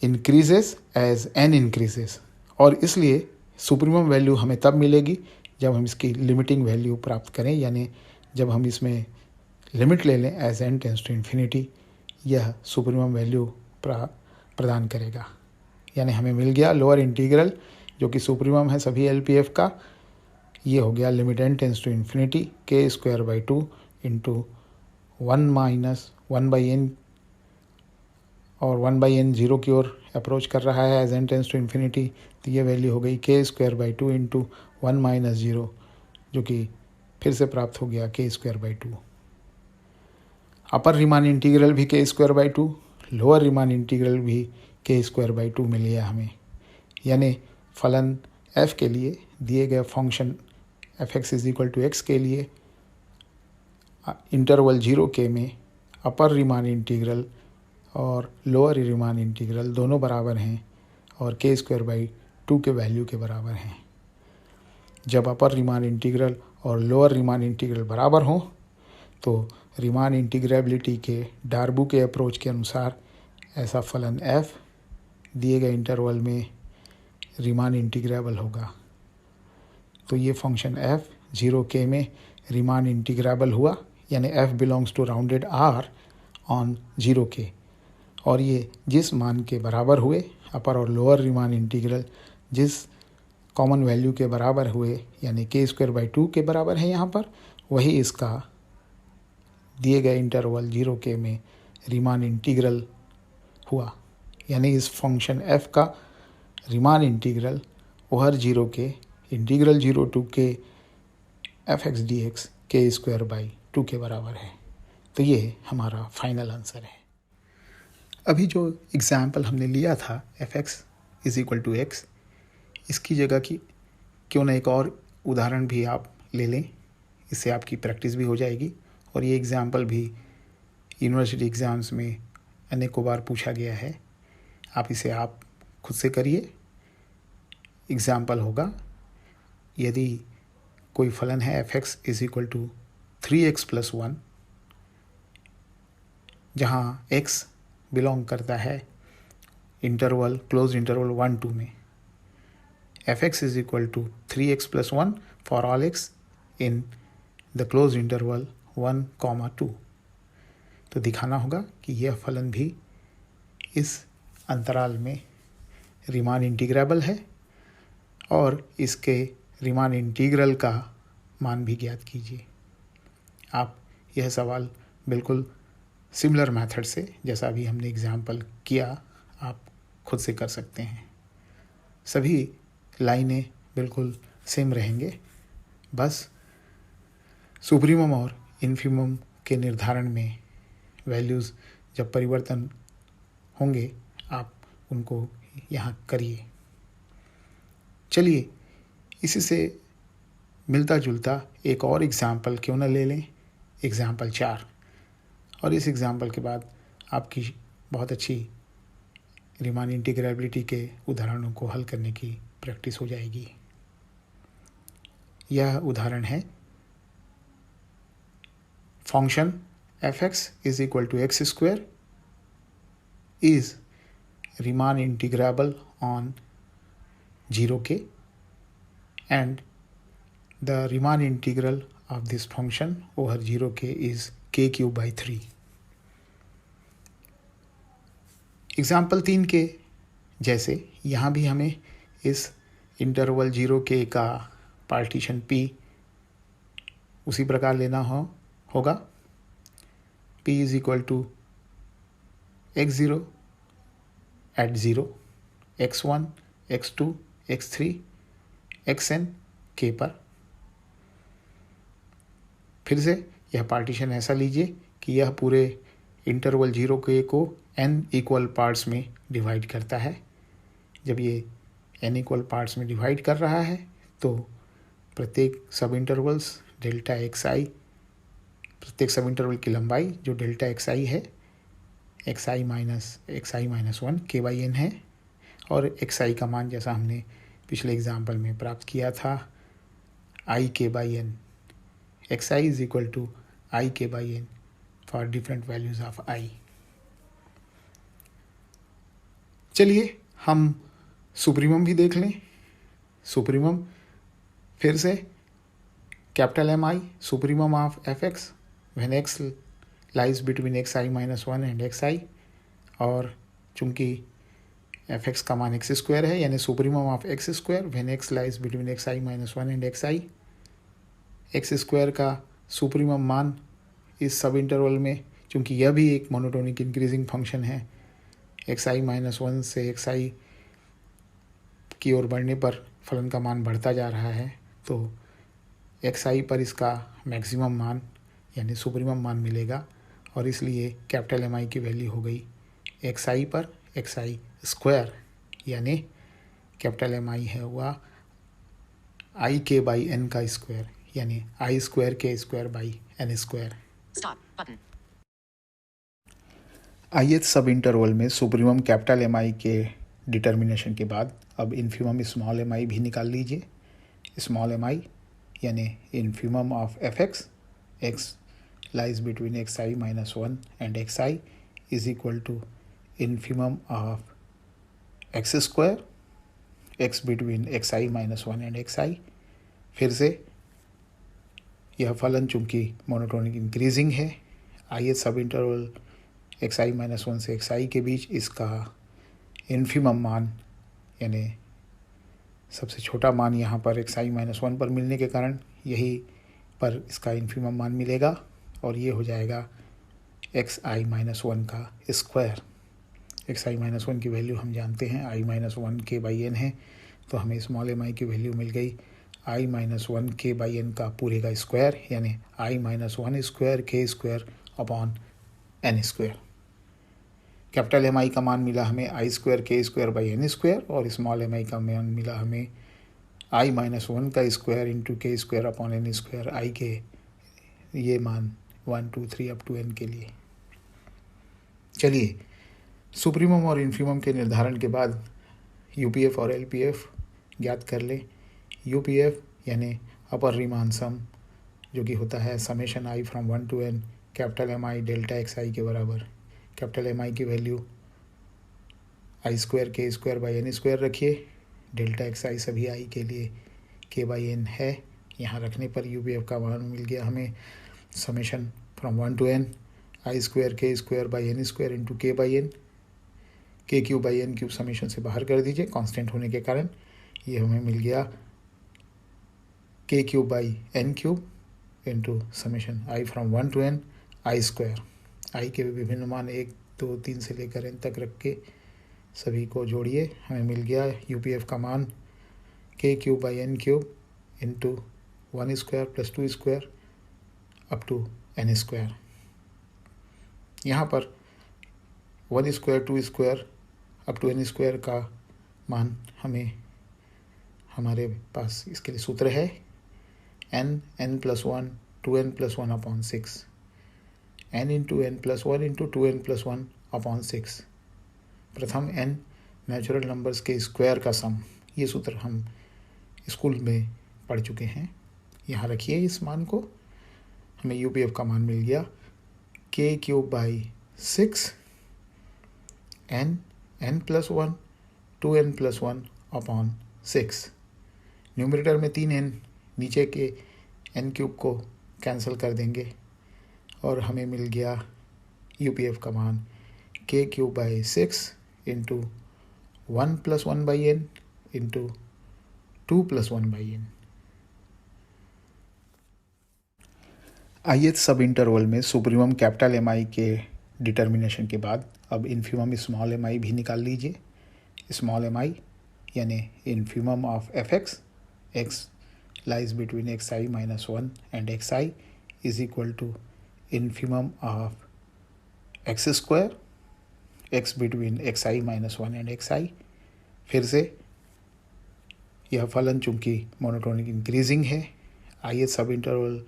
increases as n increases, और इसलिए सुप्रीमम वैल्यू हमें तब मिलेगी जब हम इसकी लिमिटिंग वैल्यू प्राप्त करें, यानी जब हम इसमें लिमिट ले लें as n tends to infinity, यह सुप्रीमम वैल्यू प्रदान करेगा। यानी हमें मिल गया लोअर इंटीग्रल जो कि सुप्रीमम है सभी LPF का। ये हो गया limit n tends to infinity k²/2 into 1 - 1/n, और 1/n 0 की ओर अप्रोच कर रहा है as n tends to infinity, तो ये वैल्यू हो गई k²/2 इंटू 1 - 0 जो कि फिर से प्राप्त हो गया k²/2। अपर रीमान इंटीग्रल भी k²/2, लोअर रीमान इंटीग्रल भी k²/2 मिल गया हमें। यानी फलन f के लिए दिए गए फंक्शन f(x) = x के लिए इंटरवल 0k में अपर रीमान इंटीग्रल और लोअर रीमान इंटीग्रल दोनों बराबर हैं और k²/2 के वैल्यू के बराबर हैं। जब अपर रीमान इंटीग्रल और लोअर रीमान इंटीग्रल बराबर हों तो रीमान इंटीग्रेबिलिटी के डार्बू के अप्रोच के अनुसार ऐसा फलन f दिए गए इंटरवल में रीमान इंटीग्रेबल होगा। तो ये फंक्शन f 0k में रीमान इंटीग्रेबल हुआ, यानी f belongs to rounded r on 0k, और ये जिस मान के बराबर हुए अपर और लोअर रीमान इंटीग्रल जिस कॉमन वैल्यू के बराबर हुए, यानी k²/2 के बराबर है यहाँ पर, वही इसका दिए गए इंटरवल 0k में रीमान इंटीग्रल हुआ। यानी इस फंक्शन f का Riemann integral over 0k integral 0 to k f(x) dx k² के बराबर है। तो ये हमारा फाइनल आंसर है। अभी जो एग्जाम्पल हमने लिया था f(x) = x, इसकी जगह की क्यों ना एक और उदाहरण भी आप ले लें, इससे आपकी प्रैक्टिस भी हो जाएगी। और ये एग्जाम्पल भी यूनिवर्सिटी एग्ज़ाम्स में अनेकों बार पूछा गया है। इसे आप खुद से करिए। एग्जाम्पल होगा, यदि कोई फलन है f(x) = 3x + 1, जहाँ x बिलोंग करता है इंटरवल क्लोज इंटरवल 1-2 में। f(x) = 3x + 1 for all x in the closed interval 1, 2। तो दिखाना होगा कि यह फलन भी इस अंतराल में रीमान इंटीग्रेबल है और इसके रीमान इंटीग्रल का मान भी ज्ञात कीजिए। आप यह सवाल बिल्कुल सिमिलर मेथड से, जैसा अभी हमने एग्जाम्पल किया, आप खुद से कर सकते हैं। सभी लाइनें बिल्कुल सेम रहेंगे, बस सुप्रीमम और इन्फीमम के निर्धारण में वैल्यूज़ जब परिवर्तन होंगे आप उनको यहाँ करिए। चलिए इसी से मिलता जुलता एक और एग्ज़ाम्पल क्यों न ले लें, एग्ज़ाम्पल 4। और इस एग्ज़ाम्पल के बाद आपकी बहुत अच्छी रीमान इंटीग्रेबिलिटी के उदाहरणों को हल करने की प्रैक्टिस हो जाएगी। यह उदाहरण है function f(x) is equal to x square is Riemann integrable on 0k and the Riemann integral of this function over 0k is k cube by 3। Example 3 के जैसे यहाँ भी हमें इस इंटरवल 0k का पार्टीशन P उसी प्रकार लेना होगा। P is equal to x0 at 0, x1, x2, x3, xn k पर। फिर से यह पार्टीशन ऐसा लीजिए कि यह पूरे इंटरवल 0k को n इक्वल पार्ट्स में डिवाइड करता है। जब ये n इक्वल पार्ट्स में डिवाइड कर रहा है तो प्रत्येक सब इंटरवल्स डेल्टा xi, प्रत्येक सब इंटरवल की लंबाई जो डेल्टा xi है xi माइनस 1 k/n है और xi का मान जैसा हमने पिछले एग्जाम्पल में प्राप्त किया था i k/n। xi is equal to i k/n for different values of i। चलिए हम सुप्रीमम भी देख लें। सुप्रीमम फिर से capital Mi supremum of f(x) when x lies between xi minus 1 and xi, और चूंकि f(x) का मान x स्क्वायर है यानी supremum of x square when x lies between xi minus 1 and xi। x square का supremum मान इस सब इंटरवल में, चूंकि यह भी एक मोनोटोनिक इंक्रीजिंग फंक्शन है, xi माइनस 1 से xi की ओर बढ़ने पर फलन का मान बढ़ता जा रहा है, तो xi पर इसका मैक्सिमम मान यानी सुप्रीमम मान मिलेगा और इसलिए कैपिटल Mi की वैल्यू हो गई xi पर xi स्क्वायर, यानी कैपिटल Mi है हुआ i k/n का स्क्वायर, यानी i square k square by n square. ith subinterval में सुप्रीमम कैपिटल Mi के डिटर्मिनेशन के बाद अब इन्फीमम स्मॉल mi भी निकाल लीजिए। स्मॉल mi यानी infimum of f(x), x lies between xi minus 1 and xi is equal to infimum of x square, x between xi minus 1 and xi। फिर से यह फलन चूंकि मोनोटोनिक इंक्रीजिंग है, ith सब इंटरवल xi माइनस 1 से xi के बीच इसका इन्फीमम मान यानी सबसे छोटा मान यहाँ पर xi माइनस 1 पर मिलने के कारण यही पर इसका इन्फीमम मान मिलेगा और ये हो जाएगा xi माइनस 1 का स्क्वायर। xi माइनस 1 की वैल्यू हम जानते हैं i माइनस 1 k/n है, तो हमें स्मॉल mi की वैल्यू मिल गई i माइनस 1 k/n का पूरे का स्क्वायर, यानी i minus 1 square k square upon n square. Capital Mi का मान मिला हमें i square k square by n square और स्मॉल mi का मान मिला हमें i माइनस 1 का square into k square upon n square, i के ये मान 1 2 3 अप टू n के लिए। चलिए सुप्रीमम और इन्फीमम के निर्धारण के बाद यूपीएफ और एलपीएफ ज्ञात कर ले। यूपीएफ यानी अपर रीमान सम, जो कि होता है summation i from 1 to n capital Mi delta xi के बराबर। कैपिटल Mi की value i square k square by n square रखिए, डेल्टा xi सभी i के लिए k/n है। यहाँ रखने पर यूपीएफ का मान मिल गया हमें summation from 1 to n I square के square by N square into के बाई एन, के cube by N cube summation से बाहर कर दीजिए कांस्टेंट होने के कारण। ये हमें मिल गया k cube by N cube into summation i from 1 to n I square. I के विभिन्न मान 1 2 3 से लेकर n तक रख के सभी को जोड़िए, हमें मिल गया यूपीएफ का मान k cube by N cube into 1 square plus 2 square up to n square. यहाँ पर 1 square 2 square up to n square का मान हमारे पास इसके लिए सूत्र है n+1 2n+1 upon 6, n into n+1 into 2n+1 upon 6। प्रथम n नेचुरल नंबर्स के स्क्वायर का सम, ये सूत्र हम स्कूल में पढ़ चुके हैं। यहाँ रखिए इस मान को, हमें यूपीएफ का मान मिल गया k cube by 6 n+1 2n+1 upon 6। Numerator में 3n, नीचे के n क्यूब को कैंसिल कर देंगे और हमें मिल गया यूपीएफ का मान k cube by 6 into 1+1 by N into 2+1 by n. ith subinterval में सुप्रीमम कैपिटल एम आई के डिटर्मिनेशन के बाद अब इन्फीमम स्मॉल एम आई भी निकाल लीजिए। स्मॉल एम आई यानी infimum of F x lies between xi minus 1 and xi is equal to infimum of x square, x between xi minus 1 and xi। फिर से यह फलन चूंकि मोनोटोनिक इंक्रीजिंग है, ith सब इंटरवल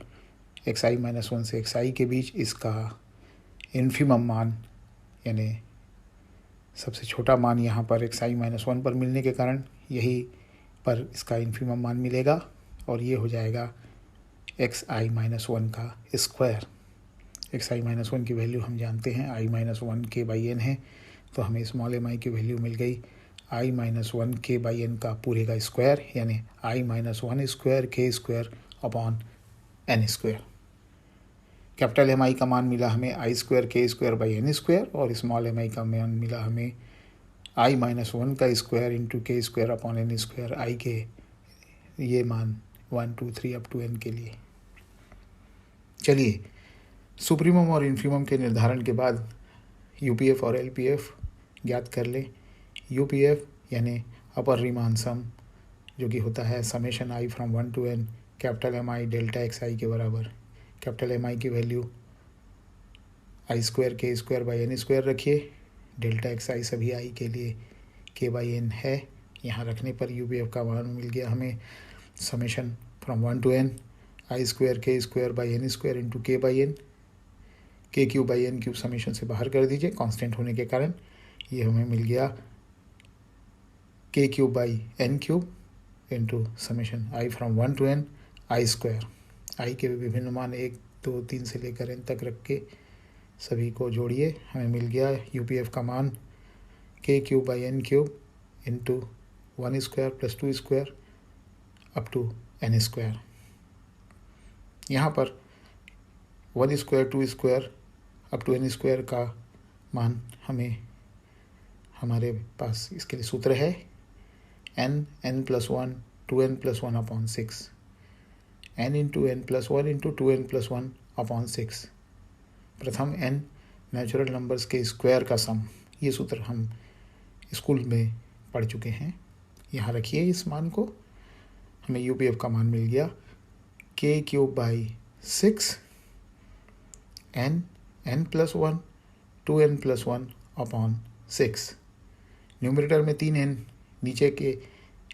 xi माइनस 1 से xi के बीच इसका इन्फीमम मान यानी सबसे छोटा मान यहाँ पर xi माइनस 1 पर मिलने के कारण यही पर इसका इन्फीमम मान मिलेगा और ये हो जाएगा xi माइनस 1 का स्क्वायर। xi माइनस 1 की वैल्यू हम जानते हैं i माइनस 1 के बाई एन है, तो हमें स्मॉल एम आई की वैल्यू मिल गई i माइनस 1 के बाई एन का पूरे का स्क्वायर यानी i माइनस 1 स्क्वायर के square upon n square. Capital M i का मान मिला हमें i स्क्वायर के स्क्वायर बाई एन स्क्वायर और स्मॉल एम आई का मान मिला हमें i माइनस 1 का square into k square upon n square. I के ये मान 1 2 3 अप टू n के लिए। चलिए सुप्रीमम और इन्फीमम के निर्धारण के बाद यूपीएफ और एलपीएफ ज्ञात कर लें। यूपीएफ यानी अपर रीमान सम जो कि होता है summation i from 1 to n capital M i delta x i के बराबर। कैपिटल एम आई की वैल्यू आई स्क्वायर के स्क्वायर बाई एन स्क्वायर रखिए, डेल्टा एक्स आई सभी आई के लिए के बाई एन है। यहाँ रखने पर यूपीएफ का मान मिल गया हमें summation from 1 to n I square के square by N square into के बाई एन, के cube by N cube summation से बाहर कर दीजिए कांस्टेंट होने के कारण। ये हमें मिल गया k cube by N cube into summation i from 1 to n I square. I के विभिन्न मान 1 2 3 से लेकर n तक रख के सभी को जोड़िए, हमें मिल गया यूपीएफ का मान k cube by N cube into 1 square plus 2 square up to n square. यहाँ पर 1 square 2 square up to n square का मान हमारे पास इसके लिए सूत्र है n+1 2n+1 upon 6, n into n+1 into 2n+1 upon 6। प्रथम n नेचुरल नंबर्स के स्क्वायर का सम, ये सूत्र हम स्कूल में पढ़ चुके हैं। यहाँ रखिए इस मान को, हमें यूपीएफ का मान मिल गया k cube by 6 n+1 2n+1 upon 6। Numerator में 3n, नीचे के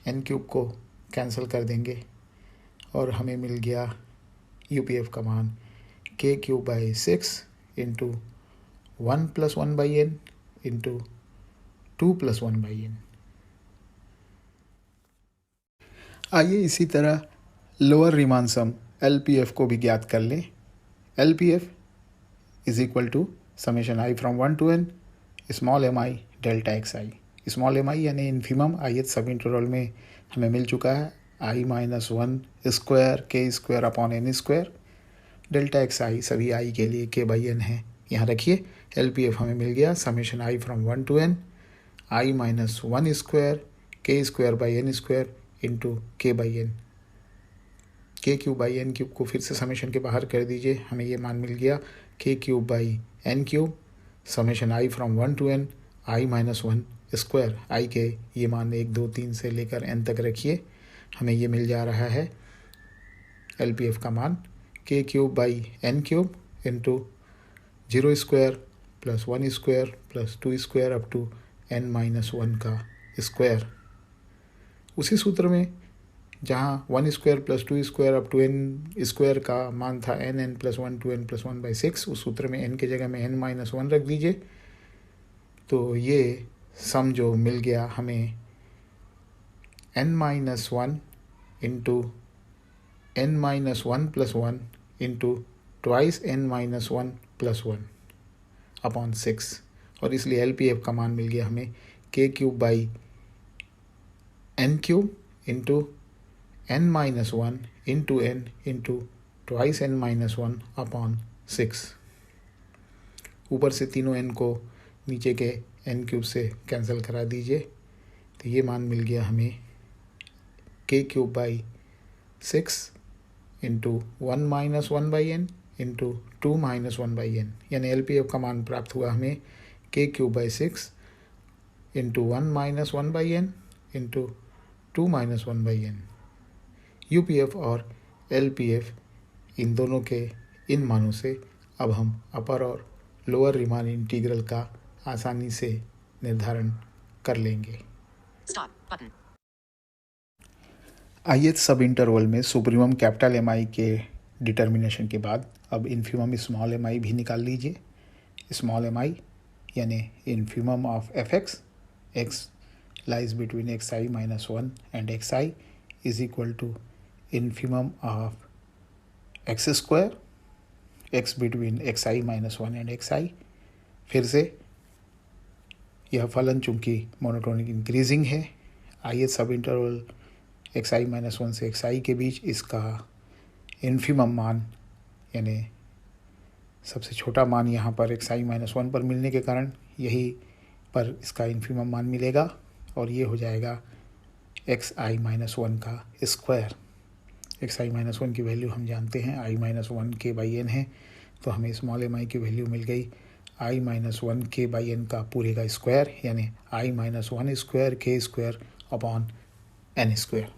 n क्यूब को कैंसिल कर देंगे और हमें मिल गया यूपीएफ का मान k cube by 6 into 1+1 by N into 2+1 by n. आइए इसी तरह लोअर रीमान सम एलपीएफ को भी ज्ञात कर लें। LPF is equal to summation i from 1 to n small m i delta x i. Small m i यानी infimum ith subinterval में हमें मिल चुका है i माइनस 1 स्क्वायर के square upon n square. Delta x i सभी i के लिए के बाई एन है, यहाँ रखिए LPF हमें मिल गया summation I from 1 to n I minus 1 square k square by n square into k by n, k cube by n cube को फिर से समेशन के बाहर कर दीजिए, हमें ये मान मिल गया k cube by n cube summation I from 1 to n I minus 1 square. I के ये मान 1 2 3 से लेकर n तक रखिए, हमें ये मिल जा रहा है LPF का मान k cube by n cube into 0 square plus 1 square plus 2 square up to n minus 1 का स्क्वायर। उसी सूत्र में जहाँ 1 square plus 2 square up to n square का मान था n plus 1 2n plus 1 by 6, उस सूत्र में n के जगह में n माइनस 1 रख दीजिए। तो ये सम जो मिल गया हमें n minus 1 into n minus 1 plus 1 into twice n minus 1 plus 1 upon 6, और इसलिए LPF का मान मिल गया हमें k cube by n cube into n minus 1 into n into twice n minus 1 upon 6। ऊपर से तीनों n को नीचे के n क्यूब से कैंसिल करा दीजिए, तो ये मान मिल गया हमें k cube by 6 into 1 minus 1 by n into 2 minus 1 by n, यानी LPF का मान प्राप्त हुआ हमें k cube by 6 into 1 minus 1 by n into 2 minus 1 by n। UPF और LPF इन दोनों के इन मानों से अब हम अपर और लोअर रीमान इंटीग्रल का आसानी से निर्धारण कर लेंगे। ith सब इंटरवल में सुप्रीमम कैपिटल MI के डिटर्मिनेशन के बाद अब इन्फीमम स्मॉल mi भी निकाल लीजिए। स्मॉल mi यानी infimum of fx, x lies between xi minus 1 and xi is equal to infimum of x square, x between xi minus 1 and xi। फिर से यह फलन चूंकि मोनोटोनिक इंक्रीजिंग है, ith सब इंटरवल xi माइनस 1 से xi के बीच इसका इन्फीमम मान यानी सबसे छोटा मान यहाँ पर xi माइनस 1 पर मिलने के कारण यही पर इसका इन्फीमम मान मिलेगा, और ये हो जाएगा xi माइनस 1 का स्क्वायर। xi माइनस 1 की वैल्यू हम जानते हैं i minus 1 k by n है, तो हमें स्मॉल mi की वैल्यू मिल गई i minus 1 k by n का पूरे का स्क्वायर, यानी i minus 1 square k square upon n square.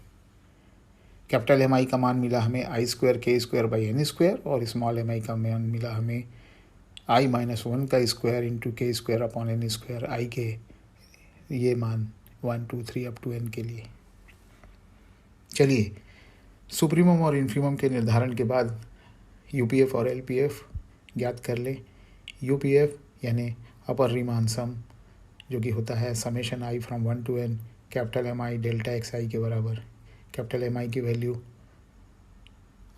Capital MI का मान मिला हमें i square k square by n square, और स्मॉल mi का मान मिला हमें i माइनस 1 का square into k square upon n square. i के ये मान 1 2 3 अप टू n के लिए। चलिए सुप्रीमम और इन्फीमम के निर्धारण के बाद UPF और LPF ज्ञात कर लें। UPF यानी अपर रीमान सम, जो कि होता है summation I from 1 to n capital MI delta xi के बराबर। कैपिटल MI की value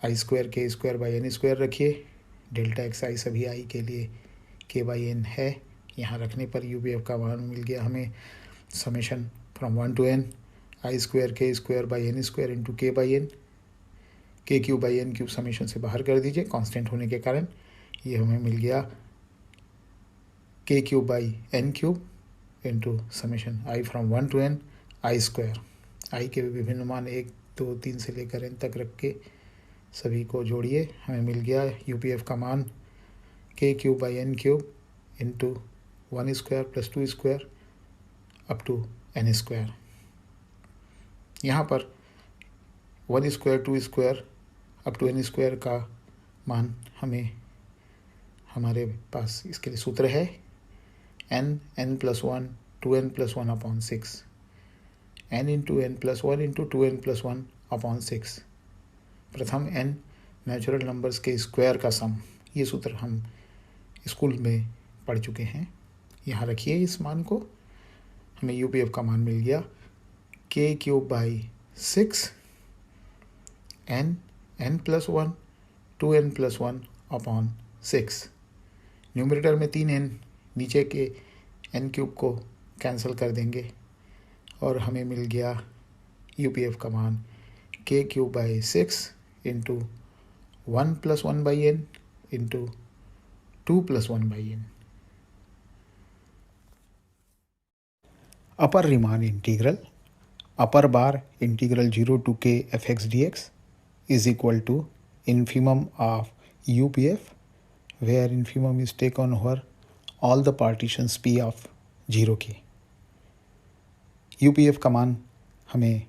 i square k square by n square रखिए, डेल्टा xi सभी i के लिए k बाई n है। यहाँ रखने पर UPF का मान मिल गया हमें summation from 1 to n i square k square by n square into k by n, k cube by n cube summation से बाहर कर दीजिए कांस्टेंट होने के कारण, ये हमें मिल गया k cube by n cube into summation i from 1 to n i square. i के विभिन्न मान 1 2 3 से लेकर n तक रख के सभी को जोड़िए, हमें मिल गया UPF का मान k cube by n cube into 1 square plus 2 square up to n square. यहाँ पर 1 square 2 square up to n square का मान हमें हमारे पास इसके लिए सूत्र है n plus 1 2n plus 1 upon 6, n into n plus 1 into 2n plus 1 upon 6। प्रथम n नेचुरल नंबर्स के स्क्वायर का सम, ये सूत्र हम स्कूल में पढ़ चुके हैं। यहाँ रखिए इस मान को, हमें UPF का मान मिल गया k cube by 6 n plus 1 2n plus 1 upon 6। Numerator में 3n, नीचे के n क्यूब को कैंसिल कर देंगे और हमें मिल गया UPF का मान k cube by 6 into 1 plus 1 by n into 2 plus 1 by n. Upper Riemann integral, upper bar integral 0 to k fx dx is equal to infimum of UPF, where infimum is taken over all the partitions P of 0k. UPF का मान हमें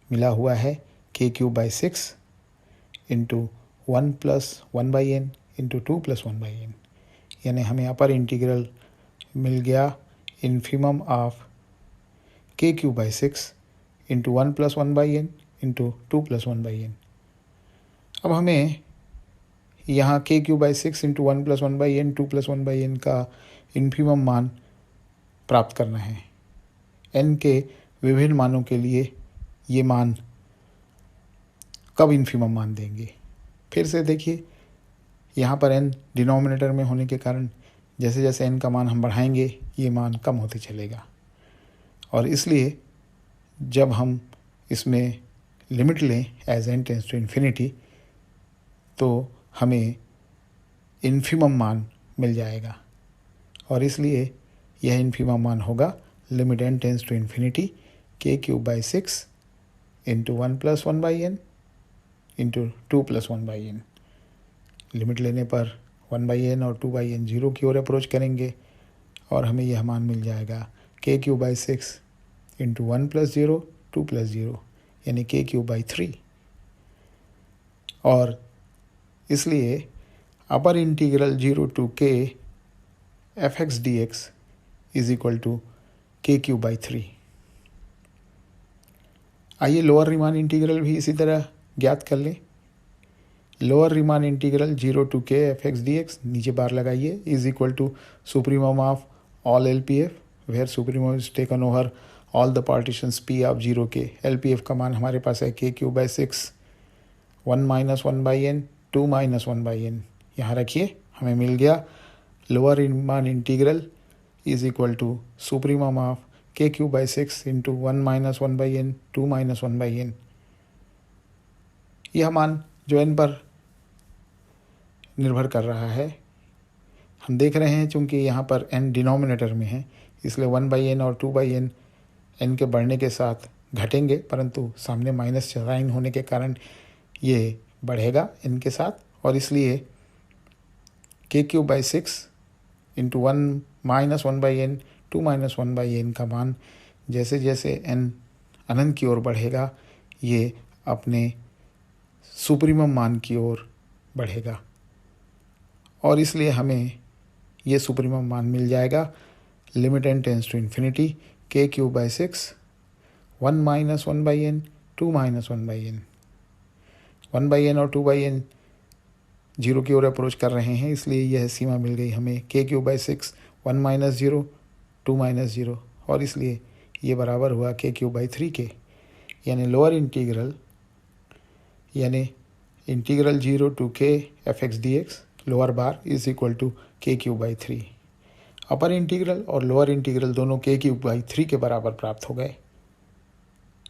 मिला हुआ है k cube by 6 into 1 plus 1 by N into 2 plus 1 by n, यानी हमें upper integral मिल गया infimum of k cube by 6 into 1 plus 1 by N into 2 plus 1 by n. अब हमें यहाँ k cube by 6 into 1 plus 1 by n 2 plus 1 by n का infimum मान प्राप्त करना है. n के विभिन्न मानों के लिए ये मान कब इन्फीमम मान देंगे. फिर से देखिए, यहाँ पर n डिनोमिनेटर में होने के कारण जैसे जैसे n का मान हम बढ़ाएंगे ये मान कम होते चलेगा, और इसलिए जब हम इसमें लिमिट लें as n tends to infinity तो हमें इन्फीमम मान मिल जाएगा, और इसलिए यह इन्फीमम मान होगा limit n tends to infinity k cube by 6 into 1 plus 1 by N into 2 plus 1 by n. Limit लेने पर 1 बाई एन और 2 बाई एन 0 की ओर अप्रोच करेंगे और हमें यह मान मिल जाएगा k cube by 6 into 1 plus 0 2 plus 0 यानी k क्यूब बाई 3. और इसलिए upper integral 0 to k fx dx is equal to k cube by 3. आइए लोअर रीमान इंटीग्रल भी इसी तरह ज्ञात कर लें. Lower Riemann integral 0 to k fx dx, नीचे बार लगाइए, is equal to supremum of all LPF, where supremum is taken over all the partitions P of 0k. LPF का मान हमारे पास है k cube by 6 1 minus 1 by n 2 minus 1 by n. यहाँ रखिए, हमें मिल गया lower Riemann integral is equal to supremum of k cube by 6 into 1 minus 1 by n 2 minus 1 by n. यह मान जो n पर निर्भर कर रहा है, हम देख रहे हैं चूँकि यहाँ पर n डिनोमिनेटर में है इसलिए 1 बाई एन और 2 बाई एन n के बढ़ने के साथ घटेंगे, परंतु सामने माइनस साइन होने के कारण ये बढ़ेगा n के साथ, और इसलिए k cube by 6 into 1 minus 1 by n 2 minus 1 by n का मान जैसे जैसे n अनंत की ओर बढ़ेगा ये अपने सुप्रीमम मान की ओर बढ़ेगा, और इसलिए हमें ये सुप्रीमम मान मिल जाएगा limit n tends to infinity k cube by 6 1 minus 1 by n 2 minus 1 by n. 1 by n और 2 बाई एन 0 की ओर अप्रोच कर रहे हैं, इसलिए यह सीमा मिल गई हमें k cube by 6 1 minus 0 2 minus 0, और इसलिए ये बराबर हुआ k क्यूब बाई 3 के. यानी लोअर इंटीग्रल यानी integral 0 to k fx dx lower bar is equal to k cube by 3. Upper integral और लोअर इंटीग्रल दोनों k क्यूब बाई 3 के बराबर प्राप्त हो गए.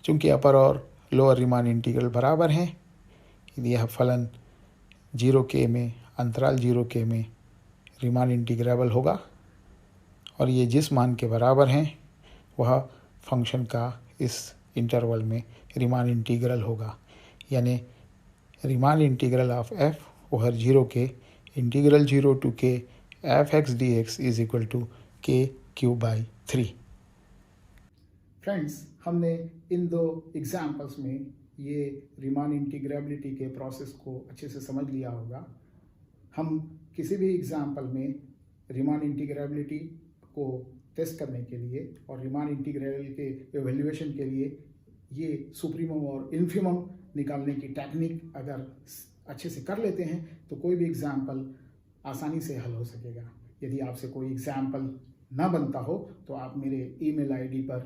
चूँकि अपर और लोअर रीमान इंटीग्रल बराबर हैं, यह फलन 0k में अंतराल 0k में रीमान इंटीग्रेबल होगा, और ये जिस मान के बराबर हैं वह फंक्शन का इस इंटरवल में रीमान इंटीग्रल होगा. यानी Riemann integral of f over 0k integral 0 to k fx dx is equal to k cube by 3. Friends, हमने इन दो एग्जाम्पल्स में ये रीमान इंटीग्रेबिलिटी के प्रोसेस को अच्छे से समझ लिया होगा. हम किसी भी एग्जाम्पल में रीमान इंटीग्रेबिलिटी को टेस्ट करने के लिए और रीमान इंटीग्रल के एवेल्यूएशन के लिए ये सुप्रीमम और इन्फीमम निकालने की टेक्निक अगर अच्छे से कर लेते हैं तो कोई भी एग्जाम्पल आसानी से हल हो सकेगा. यदि आपसे कोई एग्जाम्पल ना बनता हो तो आप मेरे ईमेल आईडी पर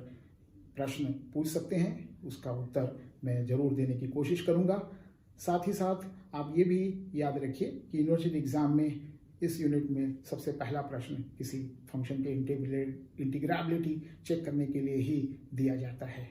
प्रश्न पूछ सकते हैं, उसका उत्तर मैं ज़रूर देने की कोशिश करूँगा. साथ ही साथ आप ये भी याद रखिए कि यूनिवर्सिटी एग्ज़ाम में इस यूनिट में सबसे पहला प्रश्न किसी फंक्शन के इंटीग्रेबिलिटी चेक करने के लिए ही दिया जाता है.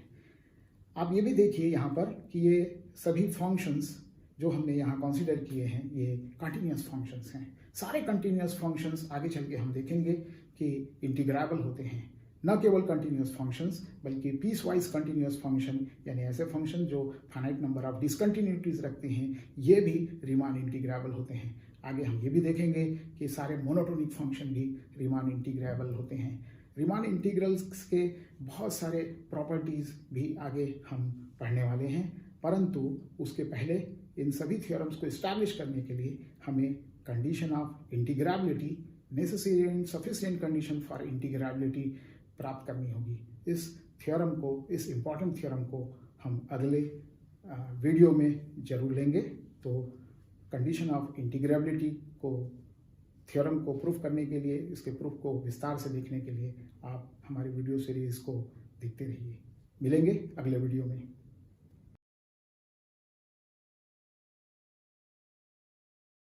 आप ये भी देखिए यहाँ पर कि ये सभी फंक्शंस जो हमने यहाँ कंसीडर किए हैं ये कंटिन्यूस फंक्शंस हैं। सारे कंटिन्यूस फंक्शंस आगे चल के हम देखेंगे कि इंटीग्रेबल होते हैं। न केवल कंटिन्यूस फंक्शंस बल्कि पीस वाइज कंटिन्यूस फंक्शन, यानी ऐसे फंक्शन जो फाइनाइट नंबर ऑफ डिसकंटिन्यूटीज रखते हैं, ये भी रीमान इंटीग्रेबल होते हैं। आगे हम ये भी देखेंगे कि सारे मोनोटोनिक फंक्शन भी रीमान इंटीग्रेबल होते हैं। रीमान इंटीग्रल्स के बहुत सारे प्रॉपर्टीज़ भी आगे हम पढ़ने वाले हैं, परंतु उसके पहले इन सभी थ्योरम्स को इस्टेब्लिश करने के लिए हमें condition of integrability, necessary and sufficient condition for integrability प्राप्त करनी होगी। इस थ्योरम को, इस इम्पॉर्टेंट थ्योरम को हम अगले वीडियो में जरूर लेंगे। तो कंडीशन ऑफ इंटीग्रेबिलिटी को, थ्योरम को प्रूफ करने के लिए, इसके प्रूफ को विस्तार से देखने के लिए आप हमारी वीडियो सीरीज़ को देखते रहिए। मिलेंगे अगले वीडियो में।